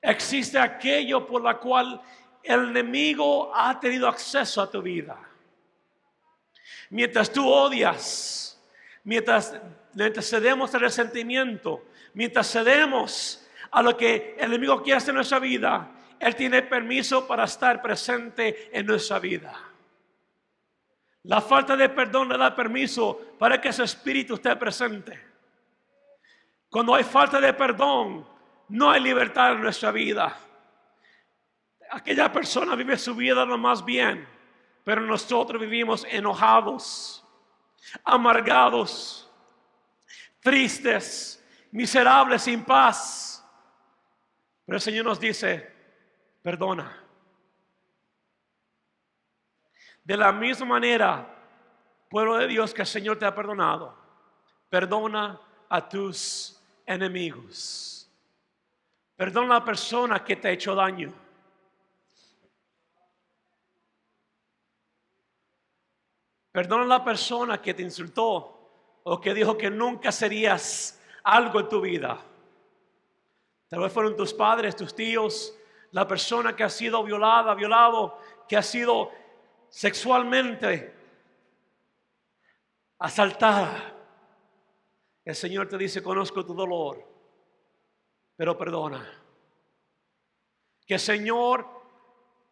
Existe aquello por la cual el enemigo ha tenido acceso a tu vida. Mientras tú odias, mientras cedemos al resentimiento, mientras cedemos a lo que el enemigo quiere hacer en nuestra vida, él tiene permiso para estar presente en nuestra vida. La falta de perdón le da permiso para que ese espíritu esté presente. Cuando hay falta de perdón, no hay libertad en nuestra vida. Aquella persona vive su vida lo más bien, pero nosotros vivimos enojados, amargados, tristes, miserables, sin paz. Pero el Señor nos dice, perdona. De la misma manera, pueblo de Dios, que el Señor te ha perdonado, perdona a tus enemigos. Perdona a la persona que te ha hecho daño. Perdona a la persona que te insultó o que dijo que nunca serías algo en tu vida. Tal vez fueron tus padres, tus tíos, la persona que ha sido violada, violado, que ha sido sexualmente asaltada. El Señor te dice, conozco tu dolor, pero perdona. Que el Señor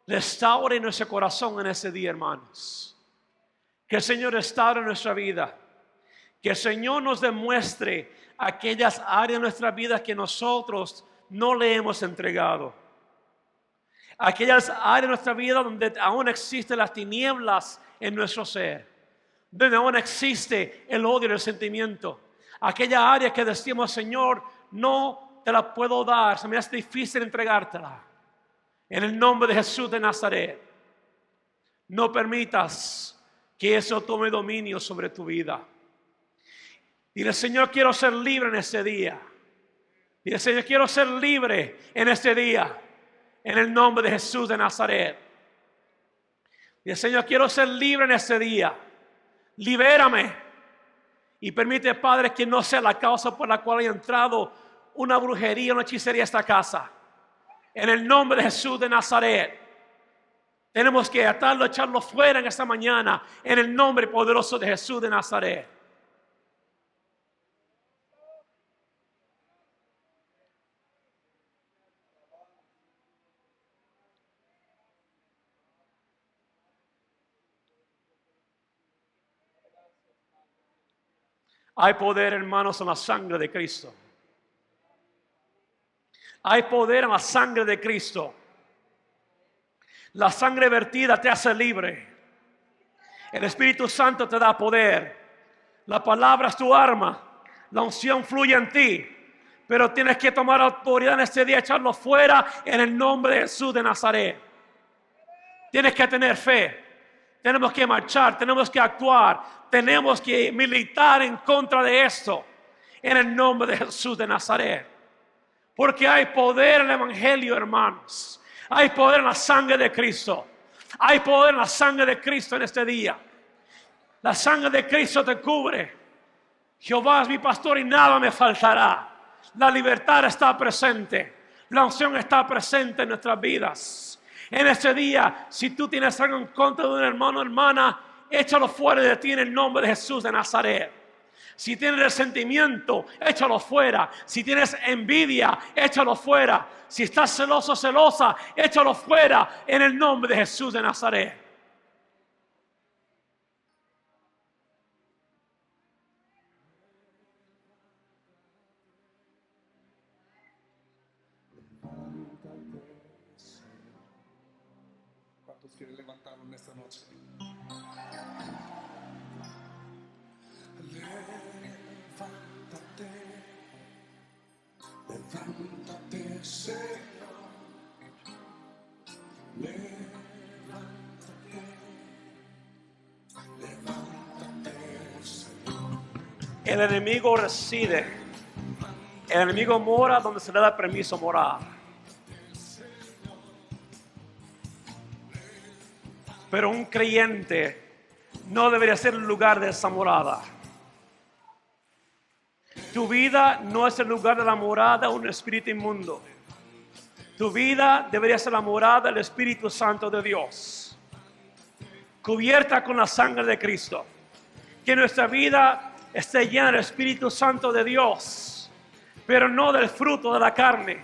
restaure nuestro corazón en ese día, hermanos. Que el Señor restaure nuestra vida. Que el Señor nos demuestre aquellas áreas de nuestra vida que nosotros no le hemos entregado. Aquellas áreas de nuestra vida donde aún existen las tinieblas en nuestro ser. Donde aún existe el odio y el sentimiento. Aquella área que decimos, Señor, no te la puedo dar, se me hace difícil entregártela. En el nombre de Jesús de Nazaret, no permitas que eso tome dominio sobre tu vida. Dile, Señor, quiero ser libre en este día. Dile, Señor, quiero ser libre en este día. En el nombre de Jesús de Nazaret. Dile, Señor, quiero ser libre en este día. Libérame. Y permite, Padre, que no sea la causa por la cual haya entrado una brujería, una hechicería a esta casa. En el nombre de Jesús de Nazaret. Tenemos que atarlo, echarlo fuera en esta mañana. En el nombre poderoso de Jesús de Nazaret. Hay poder, hermanos, en la sangre de Cristo. Hay poder en la sangre de Cristo. La sangre vertida te hace libre. El Espíritu Santo te da poder. La palabra es tu arma. La unción fluye en ti. Pero tienes que tomar autoridad en este día, echarlo fuera en el nombre de Jesús de Nazaret. Tienes que tener fe. Tenemos que marchar, tenemos que actuar, tenemos que militar en contra de esto. En el nombre de Jesús de Nazaret. Porque hay poder en el Evangelio, hermanos. Hay poder en la sangre de Cristo. Hay poder en la sangre de Cristo en este día. La sangre de Cristo te cubre. Jehová es mi pastor y nada me faltará. La libertad está presente. La unción está presente en nuestras vidas. En este día, si tú tienes algo en contra de un hermano o hermana, échalo fuera de ti en el nombre de Jesús de Nazaret. Si tienes resentimiento, échalo fuera. Si tienes envidia, échalo fuera. Si estás celoso, celosa, échalo fuera en el nombre de Jesús de Nazaret. ¿Cuántos quieren levantarlo en esta noche? Levántate, levántate, Señor. El enemigo reside. El enemigo mora donde se le da permiso morar. Pero un creyente no debería ser el lugar de esa morada. Tu vida no es el lugar de la morada de un espíritu inmundo. Tu vida debería ser la morada del Espíritu Santo de Dios, cubierta con la sangre de Cristo. Que nuestra vida esté llena del Espíritu Santo de Dios, pero no del fruto de la carne,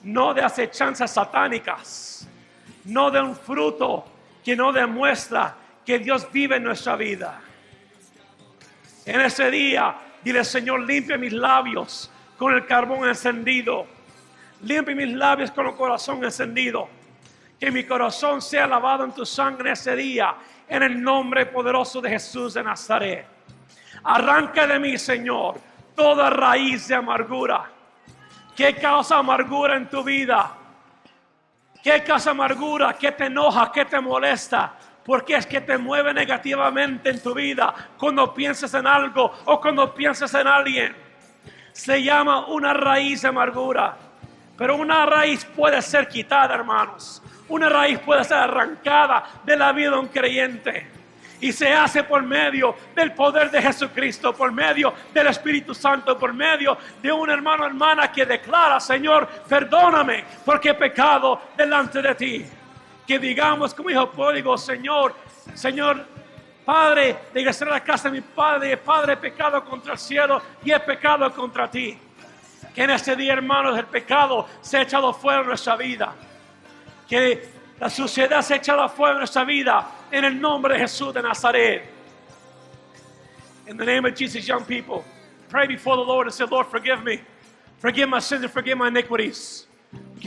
no de acechanzas satánicas, no de un fruto que no demuestra que Dios vive en nuestra vida. En ese día, dile: Señor, limpia mis labios con el carbón encendido. Limpia mis labios con el corazón encendido. Que mi corazón sea lavado en tu sangre ese día, en el nombre poderoso de Jesús de Nazaret. Arranca de mí, Señor, toda raíz de amargura. ¿Qué causa amargura en tu vida? ¿Qué causa amargura? ¿Qué te enoja? ¿Qué te molesta? Porque es que te mueve negativamente en tu vida cuando piensas en algo o cuando piensas en alguien. Se llama una raíz de amargura. Pero una raíz puede ser quitada, hermanos. Una raíz puede ser arrancada de la vida de un creyente. Y se hace por medio del poder de Jesucristo, por medio del Espíritu Santo, por medio de un hermano o hermana que declara: Señor, perdóname porque he pecado delante de ti. Que digamos como hijo pródigo: Señor, Padre, regresé a la casa de mi Padre, he pecado contra el cielo y he pecado contra ti. Que en este día, hermanos, el pecado se ha echado fuera de nuestra vida. Que la suciedad se ha echado fuera de nuestra vida en el nombre de Jesús de Nazaret. In the name of Jesus, young people, pray before the Lord and say: Lord, forgive me. Forgive my sins and forgive my iniquities.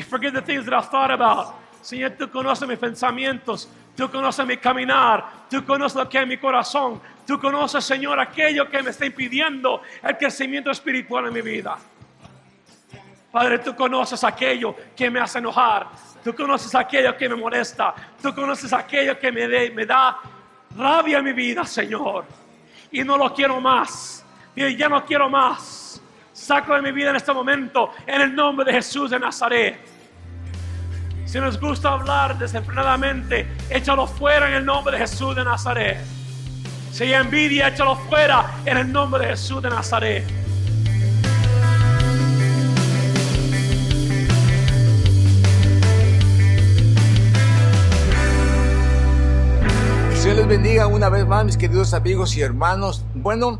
Forgive the things that I've thought about. Señor, tú conoces mis pensamientos. Tú conoces mi caminar. Tú conoces lo que hay en mi corazón. Tú conoces, Señor, aquello que me está impidiendo el crecimiento espiritual en mi vida. Padre, tú conoces aquello que me hace enojar. Tú conoces aquello que me molesta. Tú conoces aquello que me da rabia en mi vida, Señor. Y no lo quiero más. Y ya no quiero más. Sácalo de mi vida en este momento, en el nombre de Jesús de Nazaret. Si nos gusta hablar desenfrenadamente, échalo fuera en el nombre de Jesús de Nazaret. Si hay envidia, échalo fuera en el nombre de Jesús de Nazaret. Dios les bendiga una vez más, mis queridos amigos y hermanos. Bueno,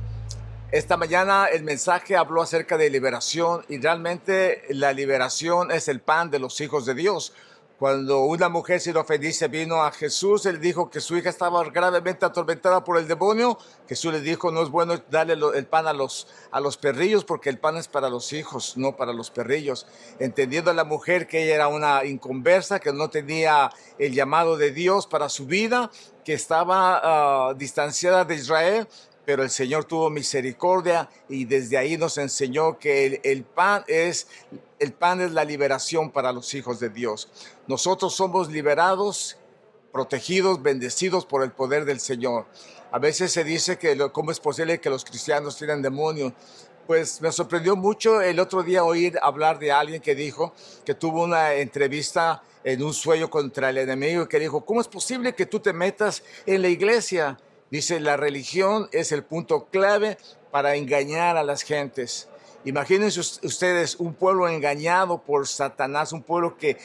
esta mañana el mensaje habló acerca de liberación, y realmente la liberación es el pan de los hijos de Dios. Cuando una mujer sirofenicia vino a Jesús, él dijo que su hija estaba gravemente atormentada por el demonio. Jesús le dijo: no es bueno darle el pan a los perrillos, porque el pan es para los hijos, no para los perrillos. Entendiendo a la mujer que ella era una inconversa, que no tenía el llamado de Dios para su vida, que estaba distanciada de Israel, pero el Señor tuvo misericordia y desde ahí nos enseñó que el pan es la liberación para los hijos de Dios. Nosotros somos liberados, protegidos, bendecidos por el poder del Señor. A veces se dice que cómo es posible que los cristianos tienen demonios. Pues me sorprendió mucho el otro día oír hablar de alguien que dijo que tuvo una entrevista en un sueño contra el enemigo, y que dijo: ¿cómo es posible que tú te metas en la iglesia? Dice: la religión es el punto clave para engañar a las gentes. Imagínense ustedes un pueblo engañado por Satanás, un pueblo que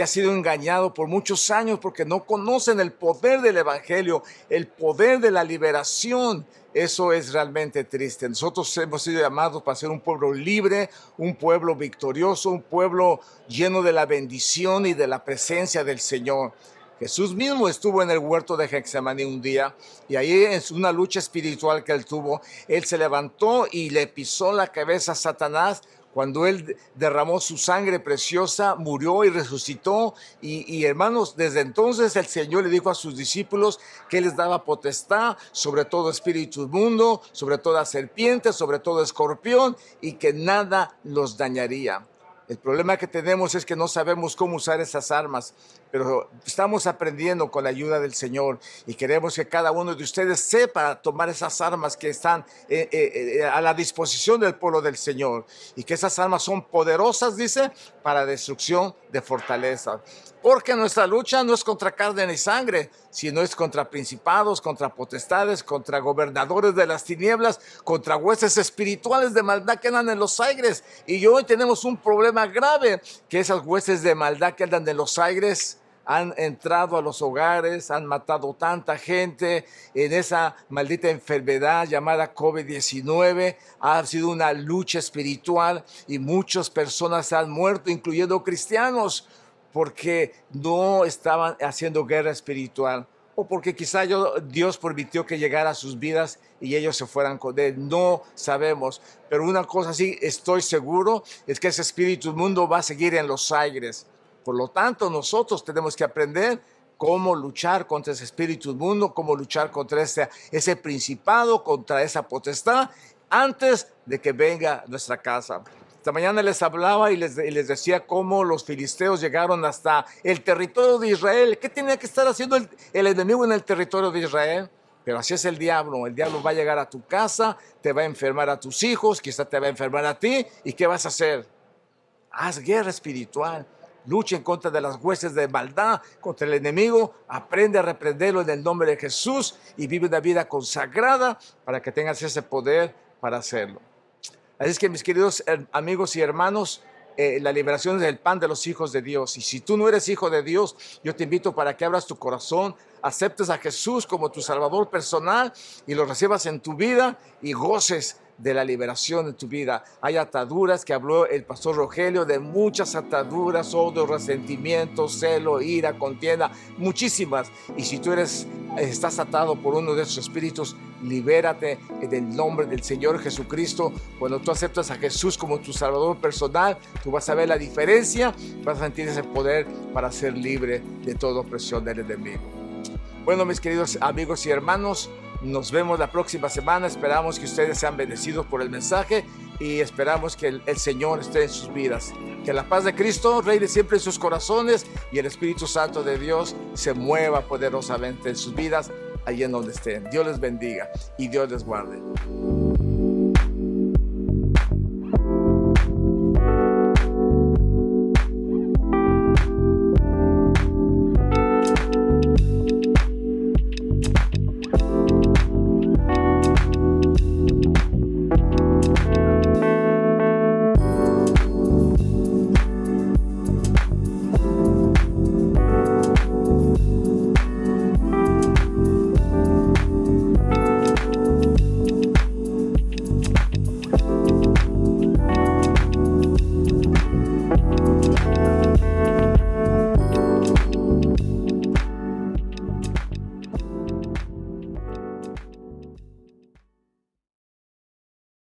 ha sido engañado por muchos años porque no conocen el poder del evangelio, el poder de la liberación. Eso es realmente triste. Nosotros hemos sido llamados para ser un pueblo libre, un pueblo victorioso, un pueblo lleno de la bendición y de la presencia del Señor. Jesús mismo estuvo en el huerto de Getsemaní un día, y ahí en una lucha espiritual que él tuvo, él se levantó y le pisó la cabeza a Satanás. Cuando él derramó su sangre preciosa, murió y resucitó. Y hermanos, desde entonces el Señor le dijo a sus discípulos que él les daba potestad sobre todo espíritu inmundo, sobre toda serpiente, sobre todo escorpión, y que nada los dañaría. El problema que tenemos es que no sabemos cómo usar esas armas. pero estamos aprendiendo con la ayuda del Señor y queremos que cada uno de ustedes sepa tomar esas armas que están a la disposición del pueblo del Señor, y que esas armas son poderosas, dice, para destrucción de fortaleza. Porque nuestra lucha no es contra carne ni sangre, sino es contra principados, contra potestades, contra gobernadores de las tinieblas, contra huestes espirituales de maldad que andan en los aires. Y hoy tenemos un problema grave, que esas huestes de maldad que andan en los aires han entrado a los hogares, han matado tanta gente en esa maldita enfermedad llamada COVID-19. Ha sido una lucha espiritual y muchas personas han muerto, incluyendo cristianos, porque no estaban haciendo guerra espiritual, o porque quizá Dios permitió que llegara a sus vidas y ellos se fueran con él. No sabemos, pero una cosa sí estoy seguro, es que ese espíritu inmundo va a seguir en los aires. Por lo tanto, nosotros tenemos que aprender cómo luchar contra ese espíritu inmundo, cómo luchar contra ese principado, contra esa potestad, antes de que venga a nuestra casa. Esta mañana les hablaba y les decía cómo los filisteos llegaron hasta el territorio de Israel. ¿Qué tenía que estar haciendo el enemigo en el territorio de Israel? Pero así es el diablo. El diablo va a llegar a tu casa, te va a enfermar a tus hijos, quizá te va a enfermar a ti. ¿Y qué vas a hacer? Haz guerra espiritual. Lucha en contra de las huestes de maldad, contra el enemigo. Aprende a reprenderlo en el nombre de Jesús y vive una vida consagrada para que tengas ese poder para hacerlo. Así es que, mis queridos amigos y hermanos, la liberación es el pan de los hijos de Dios. Y si tú no eres hijo de Dios, yo te invito para que abras tu corazón, aceptes a Jesús como tu Salvador personal y lo recibas en tu vida y goces de la liberación de tu vida. Hay ataduras que habló el pastor Rogelio, de muchas ataduras, odio, resentimiento, celo, ira, contienda, muchísimas. Y si tú estás atado por uno de esos espíritus, libérate en el nombre del Señor Jesucristo. Cuando tú aceptas a Jesús como tu Salvador personal, tú vas a ver la diferencia, vas a sentir ese poder para ser libre de toda opresión del enemigo. Bueno, mis queridos amigos y hermanos, nos vemos la próxima semana. Esperamos que ustedes sean bendecidos por el mensaje y esperamos que el Señor esté en sus vidas. Que la paz de Cristo reine siempre en sus corazones y el Espíritu Santo de Dios se mueva poderosamente en sus vidas, allí en donde estén. Dios les bendiga y Dios les guarde.